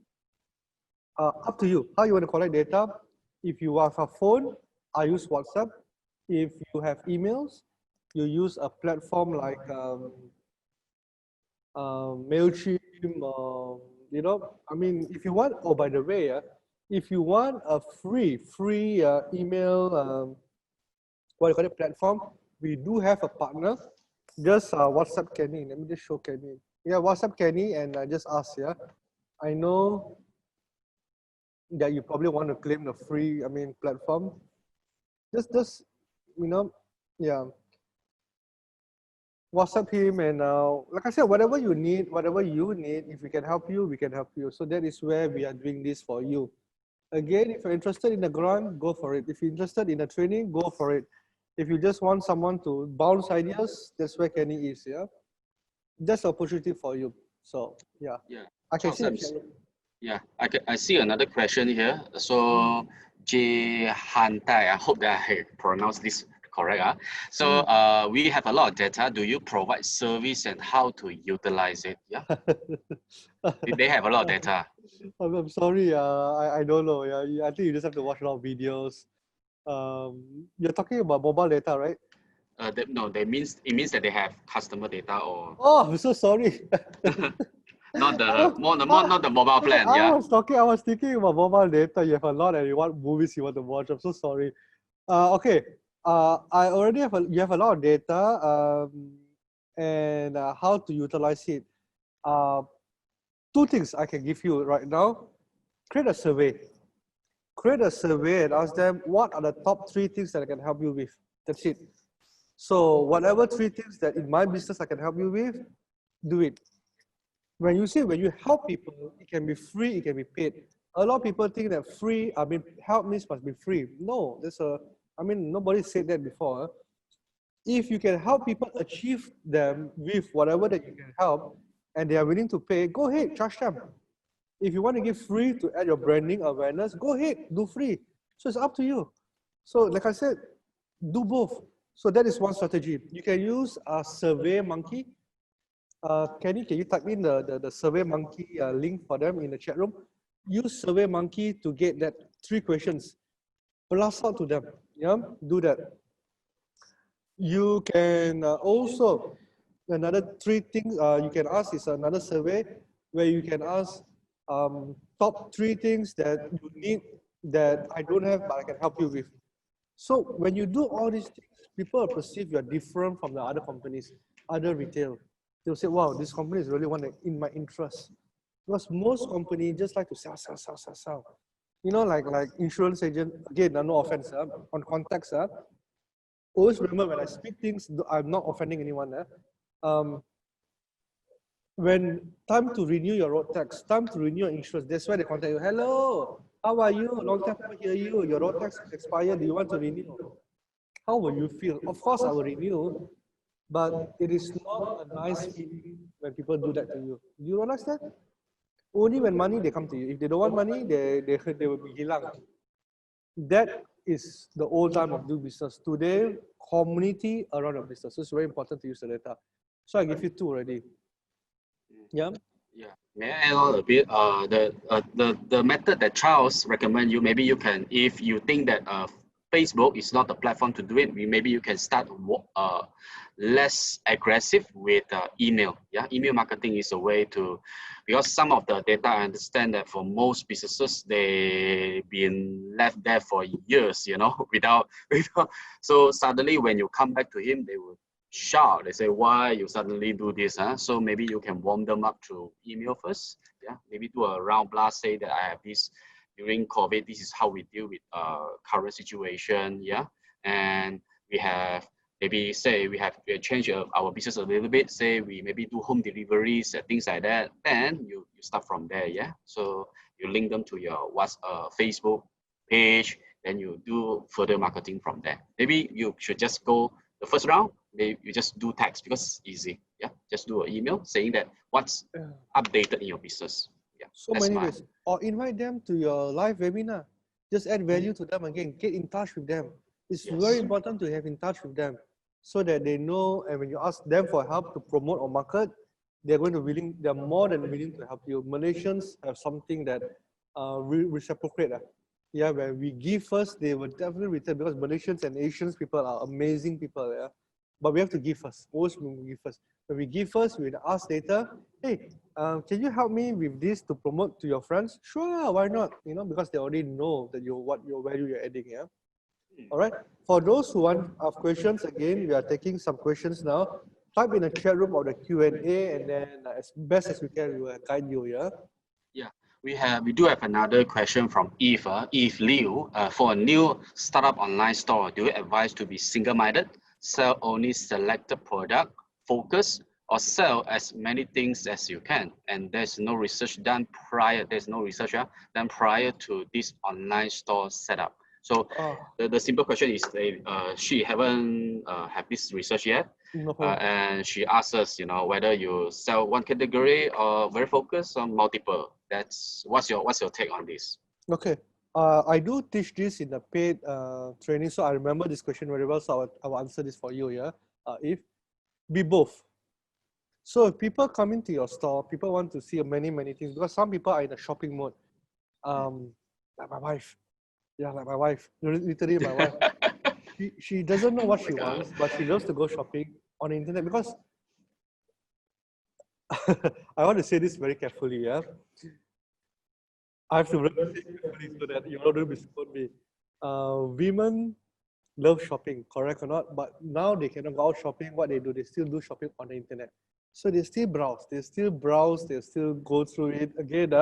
up to you. How you want to collect data? If you have a phone, I use WhatsApp. If you have emails, you use a platform like MailChimp. I mean, if you want. Oh, by the way, if you want a free email, what do you call it, platform, we do have a partner. Just WhatsApp Kenny. Let me just show Kenny. Yeah, WhatsApp Kenny and just ask. Yeah, I know that you probably want to claim the free, platform. Just, yeah, WhatsApp him and like I said, whatever you need, if we can help you, we can help you. So that is where we are doing this for you. Again, if you're interested in the grant, go for it. If you're interested in the training, go for it. If you just want someone to bounce ideas, that's where Kenny is. Yeah, that's an opportunity for you. So yeah, Yeah. I can Charles, see. Yeah, I see another question here. So J Han Tai, I hope that I pronounce this correct. So we have a lot of data. Do you provide service and how to utilize it? Yeah, they have a lot of data. I'm sorry, I don't know. Yeah, I think you just have to watch a lot of videos. You're talking about mobile data, right? No, it means that they have customer data or. Oh, I'm so sorry. not the not the mobile plan. I Yeah. was thinking about mobile data. You have a lot and you want movies you want to watch. I'm so sorry. Okay. I already have you have a lot of data and how to utilize it. Two things I can give you right now. Create a survey. Create a survey and ask them what are the top 3 things that I can help you with. That's it. So whatever 3 things that in my business I can help you with, do it. When you help people, it can be free, it can be paid. A lot of people think that help means must be free. No, nobody said that before. If you can help people achieve them with whatever that you can help, and they are willing to pay, go ahead, charge them. If you want to give free to add your branding awareness, go ahead, do free. So it's up to you. So like I said, do both. So that is one strategy. You can use a Survey Monkey. Kenny, can you type in the Survey Monkey link for them in the chat room? Use Survey Monkey to get that 3 questions. Blast out to them. Yeah, do that. You can also, another 3 things you can ask is another survey where you can ask top 3 things that you need that I don't have but I can help you with. So when you do all these things, people perceive you are different from the other companies, other retail. They'll say, wow, this company is really one in my interest. Because most companies just like to sell. You know, like insurance agent, again, no offense, on contacts, always remember when I speak things, I'm not offending anyone. When time to renew your road tax, time to renew your insurance, that's why they contact you. Hello, how are you? Long time to hear you. Your road tax is expired. Do you want to renew? How will you feel? Of course, I will renew, but it is not a nice feeling when people do that to you. Do you realize that? Only when money they come to you. If they don't want money, they will be hilang. That is the old time of doing business. Today, community around your business. So it's very important to use the data. So I give you 2 already. Yeah. Yeah. May I add on a bit? The method that Charles recommend you, maybe you can, if you think that Facebook is not the platform to do it, maybe you can start less aggressive with email. Yeah, email marketing is a way to, because some of the data I understand that for most businesses they've been left there for years, you know, without. So suddenly when you come back to him, they will shout. They say, why you suddenly do this? Huh? So maybe you can warm them up through email first. Yeah, maybe do a round blast, say that I have this during COVID. This is how we deal with current situation. Yeah, and we have maybe say we have changed our business a little bit. Say we maybe do home deliveries and things like that. Then you start from there. Yeah, so you link them to your Facebook page. Then you do further marketing from there. Maybe you should just go the first round. You just do text because it's easy. Yeah, just do an email saying that what's updated in your business. Yeah, so many ways. Or invite them to your live webinar. Just add value to them again. Get in touch with them. It's very important to have in touch with them so that they know. And when you ask them for help to promote or market, they're more than willing to help you. Malaysians have something that reciprocate. Yeah, when we give first, they will definitely return because Malaysians and Asians people are amazing people. Yeah, but we have to give first. Always we give first. When we give first, we ask later, hey, can you help me with this to promote to your friends? Sure, why not? You know, because they already know that what your value you're adding. Yeah. All right. For those who want questions, again, we are taking some questions now. Type in the chat room or the Q&A, and then as best as we can, we will guide you. Yeah. Yeah, we do have another question from Eve Liu. For a new startup online store, do you advise to be single-minded, sell only selected product, focus, or sell as many things as you can? And there's no research done prior. There's no research done prior to this online store setup. So the simple question is, she haven't have this research yet. And she asks us, you know, whether you sell one category or very focused on multiple. That's what's your take on this? Okay. I do teach this in the paid training, so I remember this question very well. So I will answer this for you. Yeah. If be both. So if people come into your store, people want to see many things because some people are in a shopping mode. Like my wife. Yeah, like my wife. Literally my wife. She doesn't know what she wants, but she loves to go shopping on the internet because I want to say this very carefully, yeah. I have to really say it carefully so that you don't misquote me. Women love shopping, correct or not? But now they cannot go out shopping. What they do, they still do shopping on the internet. So they still browse, they still go through it again.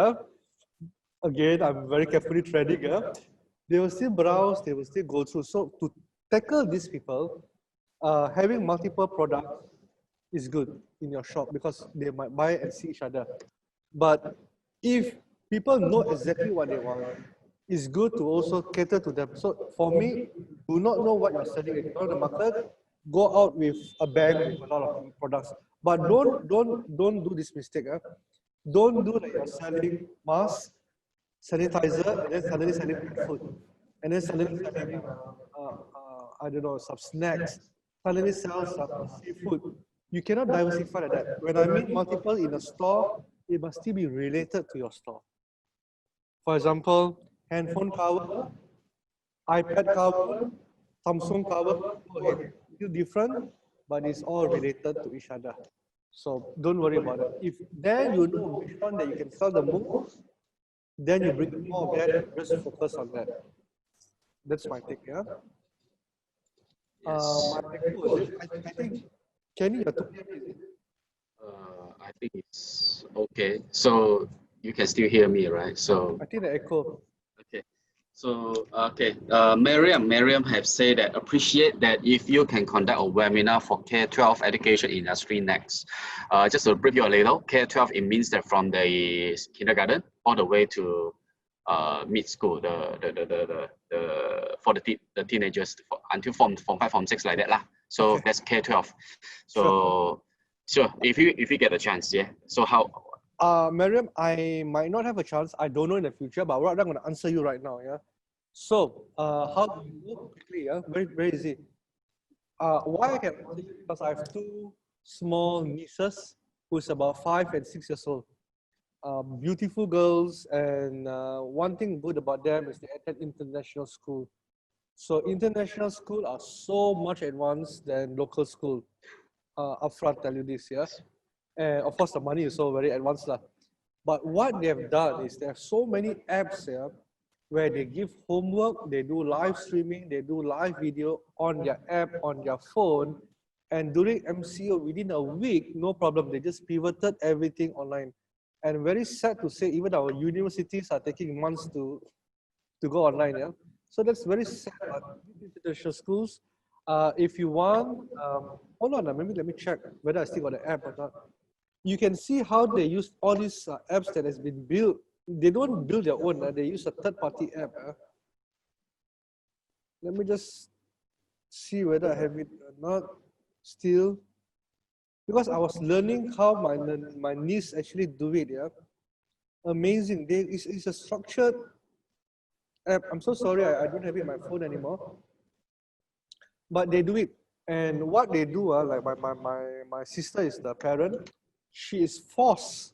Again, I'm very carefully treading. They will still browse, they will still go through. So to tackle these people, having multiple products is good in your shop because they might buy and see each other. But if people know exactly what they want, it's good to also cater to them. So for me, do not know what you're selling and you know the market, go out with a bag with a lot of products. But don't do this mistake. Don't do that you're selling masks, sanitizer, and then suddenly selling pet food. And then suddenly selling I don't know, some snacks, suddenly sell some seafood. You cannot diversify like that. When I mean multiple in a store, it must still be related to your store. For example, handphone cover, iPad cover, Samsung cover, go ahead. Still different, but it's all related to each other. So don't worry about it. If then you know which one that you can sell the most, then you bring more of that and just focus on that. That's my take, yeah. Yes. My echo, is it? I think, Kenny, you're talking to me, is it? I think it's okay. So you can still hear me, right? So I think the echo. okay. So okay, Miriam have said that appreciate that if you can conduct a webinar for K-12 education industry next. Just to brief you a little, K-12 it means that from the kindergarten all the way to mid school, for the teenagers until form 5, form 6 like that lah. So Okay, that's K-12. sure. So sure, if you get a chance, yeah. So how? Miriam, I might not have a chance. I don't know in the future, but I'm going to answer you right now, yeah. So, how do you work quickly? Yeah, very easy. Why I can answer you because I have two small nieces who's about 5 and 6 years old. Beautiful girls, and one thing good about them is they attend international school. So international school are so much advanced than local school. Upfront tell you this, yeah. And of course, the money is so very advanced lah. But what they have done is they have so many apps here where they give homework, they do live streaming, they do live video on their app, on their phone. And during MCO, within a week, no problem. They just pivoted everything online. And very sad to say, even our universities are taking months to go online. Yeah, so that's very sad. But international schools, if you want, hold on, maybe let me check whether I still got the app or not. You can see how they use all these apps that has been built. They don't build their own. They use a third-party app. Let me just see whether I have it or not. Still, because I was learning how my niece actually do it. Yeah, amazing. It's a structured app. I'm so sorry, I don't have it in my phone anymore. But they do it. And what they do, like my sister is the parent, she is forced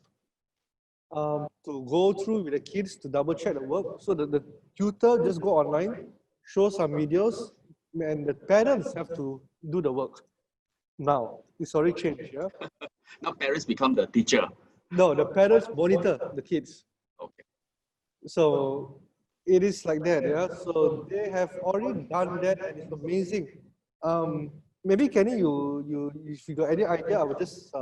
to go through with the kids to double check the work. So the tutor just go online, show some videos, and the parents have to do the work. Now, it's already changed, yeah? Now parents become the teacher. No, the parents monitor the kids. Okay. So it is like that, yeah? So they have already done that and it's amazing. Maybe Kenny, if you got any idea, I would just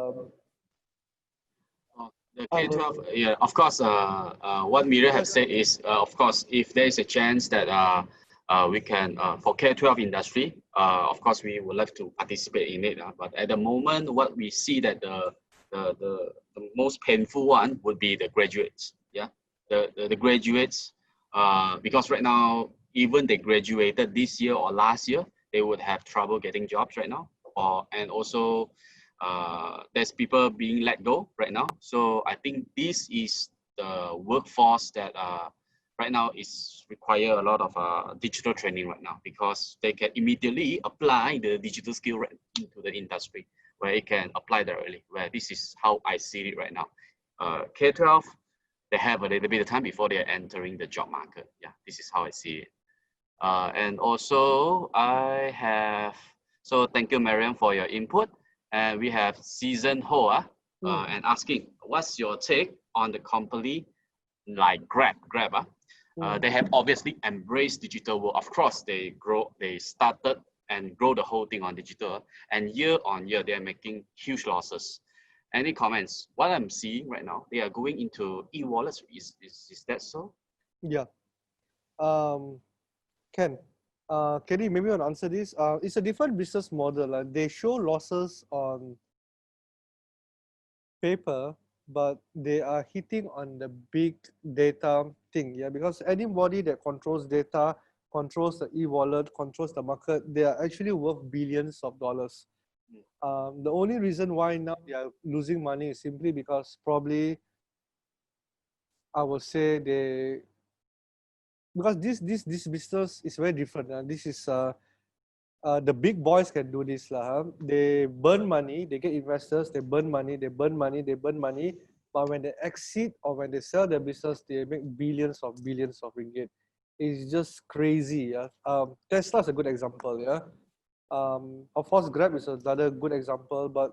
The I will, K-12, yeah, of course, what Miriam have said is, of course, if there is a chance that we can, for K-12 industry, of course, we would love to participate in it. But at the moment, what we see that the most painful one would be the graduates. Yeah, the graduates, because right now, even they graduated this year or last year, they would have trouble getting jobs right now. And also, there's people being let go right now. So I think this is the workforce that right now is require a lot of digital training right now because they can immediately apply the digital skill right into the industry where it can apply directly. Where this is how I see it right now. K-12, they have a little bit of time before they're entering the job market. Yeah, this is how I see it. And also I have, so thank you, Mariam, for your input. And we have season Hoa. and asking, what's your take on the company like Grab? They have obviously embraced digital world. Of course, they started and grow the whole thing on digital, and year on year, they're making huge losses. Any comments? What I'm seeing right now, they are going into e-wallets. Is that so? Yeah. Ken, Kenny, maybe you want to answer this. It's a different business model. They show losses on paper, but they are hitting on the big data thing. Yeah, because anybody that controls data, controls the e-wallet, controls the market, they are actually worth billions of dollars. The only reason why now they are losing money is simply because probably I would say they, because this business is very different. This is the big boys can do this lah. They burn money, they get investors, they burn money, they burn money, they burn money. But when they exit or when they sell their business, they make billions of ringgit. It's just crazy. Yeah. Tesla is a good example. Yeah. Of course, Grab is another good example. But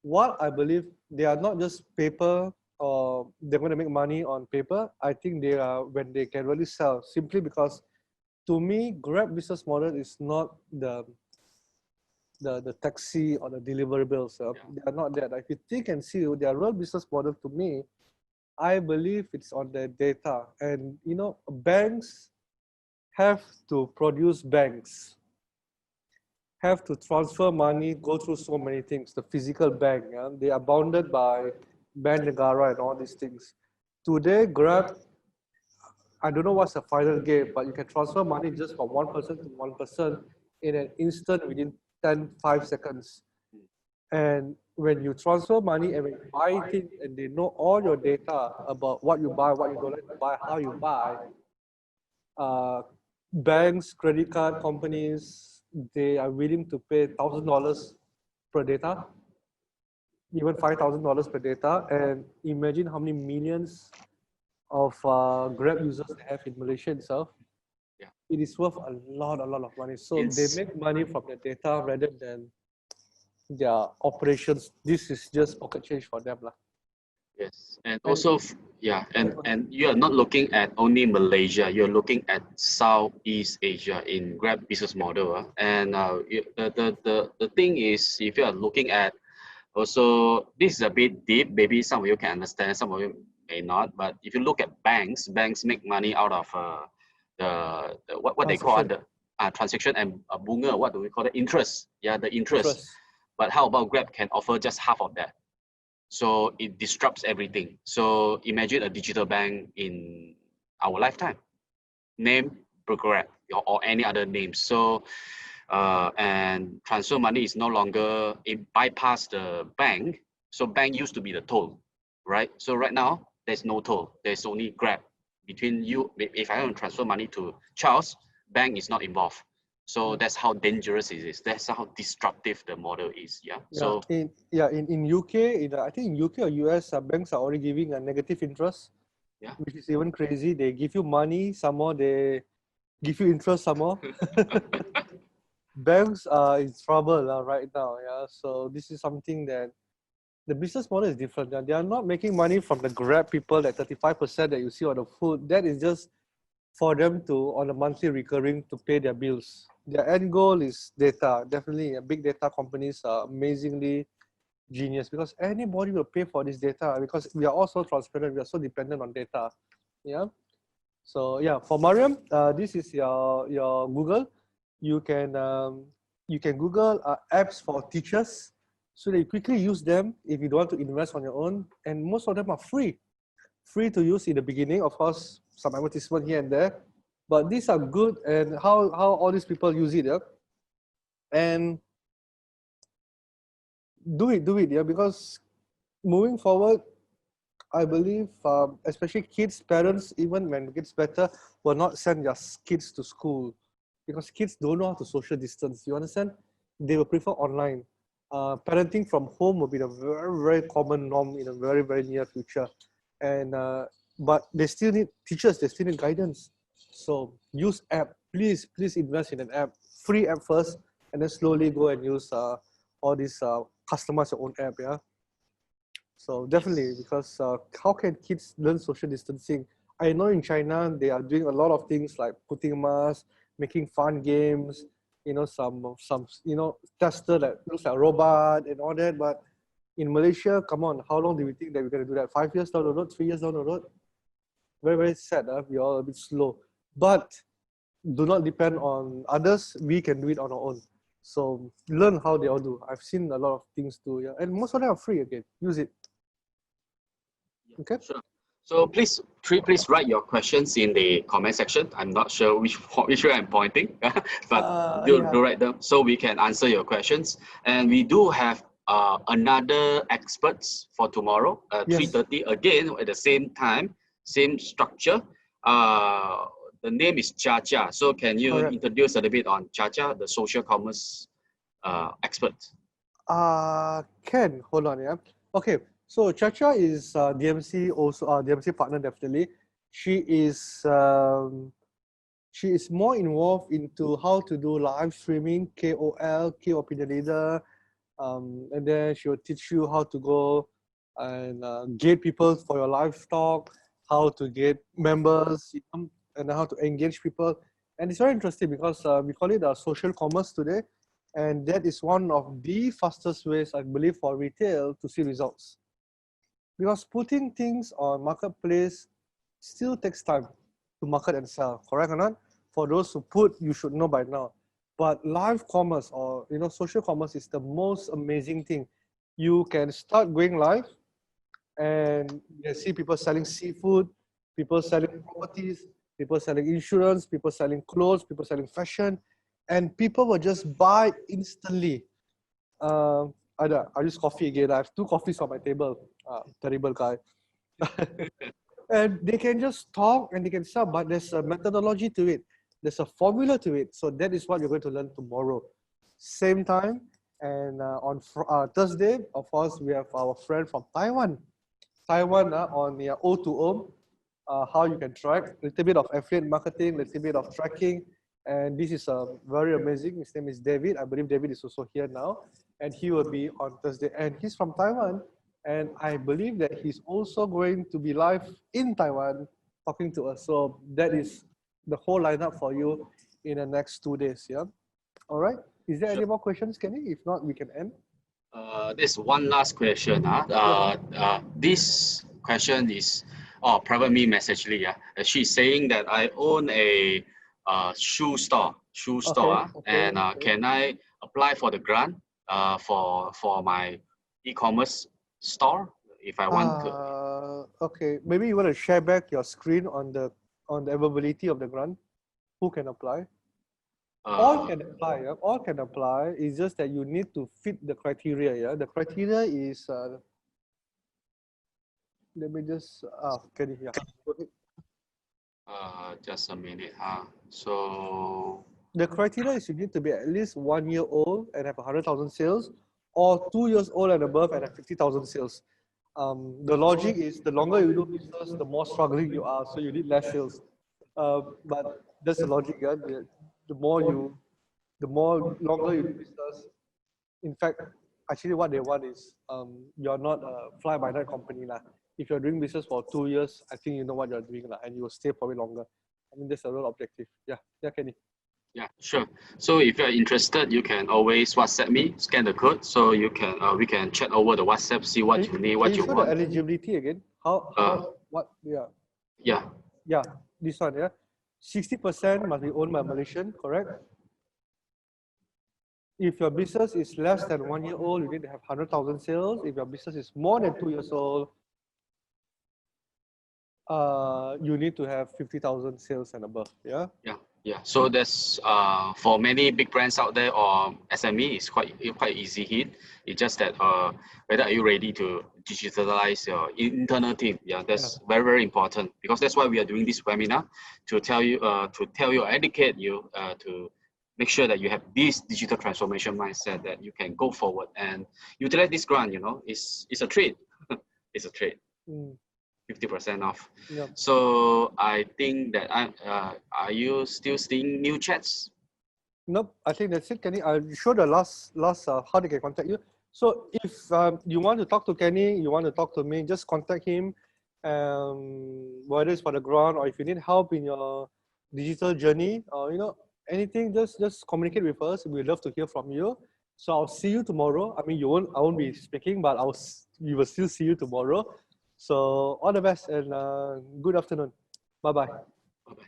what I believe, they are not just paper or they're going to make money on paper. I think they are when they can really sell, simply because to me, Grab business model is not the taxi or the deliverables. They are not that. If you think and see their real business model, to me, I believe it's on the data. And you know, banks have to produce banks, have to transfer money, go through so many things. The physical bank, they are bounded by Bank Negara and all these things. Today, Grab, I don't know what's the final game, but you can transfer money just from one person to one person in an instant within 5 seconds. And when you transfer money and when you buy things and they know all your data about what you buy, what you don't like to buy, how you buy, uh, banks, credit card companies, they are willing to pay $1,000 per data, even $5,000 per data. And imagine how many millions of Grab users they have in Malaysia itself. Yeah. It is worth a lot of money. So they make money from the data rather than their operations. This is just pocket change for them. Yes, and also, yeah, and you are not looking at only Malaysia, you're looking at Southeast Asia in Grab business model. And the thing is, if you are looking at also, this is a bit deep, maybe some of you can understand, some of you may not, but if you look at banks, banks make money out of what they call the transaction and bunga, what do we call it? Interest. Yeah, the interest. But how about Grab can offer just half of that? So it disrupts everything. So imagine a digital bank in our lifetime, name Grab or any other name. So and transfer money is no longer, it bypass the bank. So bank used to be the toll, right? So right now there's no toll. There's only Grab between you. If I want to transfer money to Charles, bank is not involved. So that's how dangerous it is. That's how disruptive the model is. Yeah. So in UK, I think in UK or US, banks are already giving a negative interest. Yeah. Which is even crazy. They give you money, some more they give you interest, some more. Banks are in trouble right now. Yeah. So this is something that the business model is different. They are not making money from the Grab people, that 35% that you see on the food. That is just for them to, on a monthly recurring, to pay their bills. Their end goal is data. Definitely, big data companies are amazingly genius because anybody will pay for this data because we are all so transparent. We are so dependent on data. Yeah. So yeah, for Mariam, this is your Google. You can Google apps for teachers, so that you quickly use them if you don't want to invest on your own. And most of them are free to use in the beginning. Of course, some advertisement here and there, but these are good. And how all these people use it, yeah. And do it, yeah, because moving forward, I believe, especially kids, parents, even when it gets better, will not send their kids to school because kids don't know how to social distance. You understand? They will prefer online. Parenting from home will be the very, very common norm in a very, very near future. And but they still need teachers. They still need guidance. So use app. Please invest in an app. Free app first, and then slowly go and use all these customize your own app. Yeah. So definitely, because how can kids learn social distancing? I know in China they are doing a lot of things like putting masks, making fun games, some tester that looks like a robot and all that. But in Malaysia, come on, how long do we think that we're gonna do that? 5 years down the road, 3 years down the road? Very, very sad. We're all a bit slow. But do not depend on others. We can do it on our own. So learn how they all do. I've seen a lot of things too, yeah. And most of them are free again. Use it. Okay. Sure. So please write your questions in the comment section. I'm not sure which way I'm pointing, but do Yeah. write them so we can answer your questions. And we do have another experts for tomorrow, Yes. 3:30 again at the same time, same structure. The name is Cha Cha. So can you Correct. introduce a little bit on Cha Cha, the social commerce expert? Ken, hold on, yeah. Okay, so Chacha is DMC also DMC partner definitely. She is um, she is more involved into how to do live streaming, KOL, key opinion leader, and then she will teach you how to go and get people for your livestock, how to get members, and how to engage people. And it's very interesting because we call it social commerce today, and that is one of the fastest ways, I believe, for retail to see results. Because putting things on marketplace still takes time to market and sell, correct or not? For those who put, you should know by now. But live commerce or social commerce is the most amazing thing. You can start going live and you can see people selling seafood, people selling properties, people selling insurance, people selling clothes, people selling fashion, and people will just buy instantly. I use coffee again. I have two coffees on my table. Terrible guy. And they can just talk and they can sell, but there's a methodology to it. There's a formula to it. So that is what you're going to learn tomorrow. Same time. And on Thursday, of course, we have our friend from Taiwan. Taiwan on the O2O, how you can track, a little bit of affiliate marketing, a little bit of tracking. And this is very amazing. His name is David. I believe David is also here now. And he will be on Thursday. And he's from Taiwan. And I believe that he's also going to be live in Taiwan talking to us. So that is the whole lineup for you in the next 2 days. Yeah. All right. Is there any more questions, Kenny? If not, we can end. There's one last question. This question is private me message Lee. She's saying that I own a shoe store, Okay. and Okay. can I apply for the grant for my e-commerce store if I want to? Okay. Maybe you want to share back your screen on the availability of the grant. Who can apply? All can apply. Yeah? All can apply. It's just that you need to fit the criteria. Yeah. The criteria is. Let me just. Can you? Yeah. Go ahead. Just a minute. So The criteria is you need to be at least 1 year old and have 100,000 sales, or 2 years old and above and have 50,000 sales. The logic is the longer you do business, the more struggling you are, so you need less sales. But that's the logic. Yeah? The more you, the more longer you do business. In fact, actually, what they want is you're not a fly-by-night company lah. If you're doing business for 2 years, I think you know what you're doing lah, and you will stay probably longer. I mean, that's the real objective. Yeah, yeah, Kenny. yeah, sure. So if you're interested, you can always WhatsApp me, scan the code, so you can we can chat over the WhatsApp, see what you need, Can what you you show the want. eligibility again? What? Yeah, Yeah, yeah. This one, yeah. 60% must be owned by Malaysian, correct? If your business is less than 1 year old, you need to have 100,000 sales. If your business is more than 2 years old, you need to have 50,000 sales and above. Yeah. yeah. So that's for many big brands out there or SME, it's quite easy hit. It's just that whether are you ready to digitalize your internal team? Yeah, that's very important because that's why we are doing this webinar to tell you educate you to make sure that you have this digital transformation mindset that you can go forward and utilize this grant. It's a trade. It's a trade. Mm. 50% off. Yeah. So I think that are you still seeing new chats? Nope. I think that's it. Can you show the last how they can contact you? So if you want to talk to Kenny, you want to talk to me, just contact him. Whether it's for the ground or if you need help in your digital journey or anything, just communicate with us. We'd love to hear from you. So I'll see you tomorrow. I mean, I won't be speaking, but we will still see you tomorrow. So all the best and good afternoon. Bye bye. Bye-bye.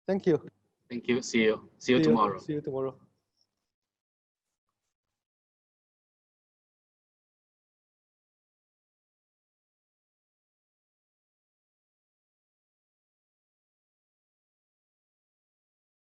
Thank you. Thank you. See you. See you tomorrow. See you tomorrow.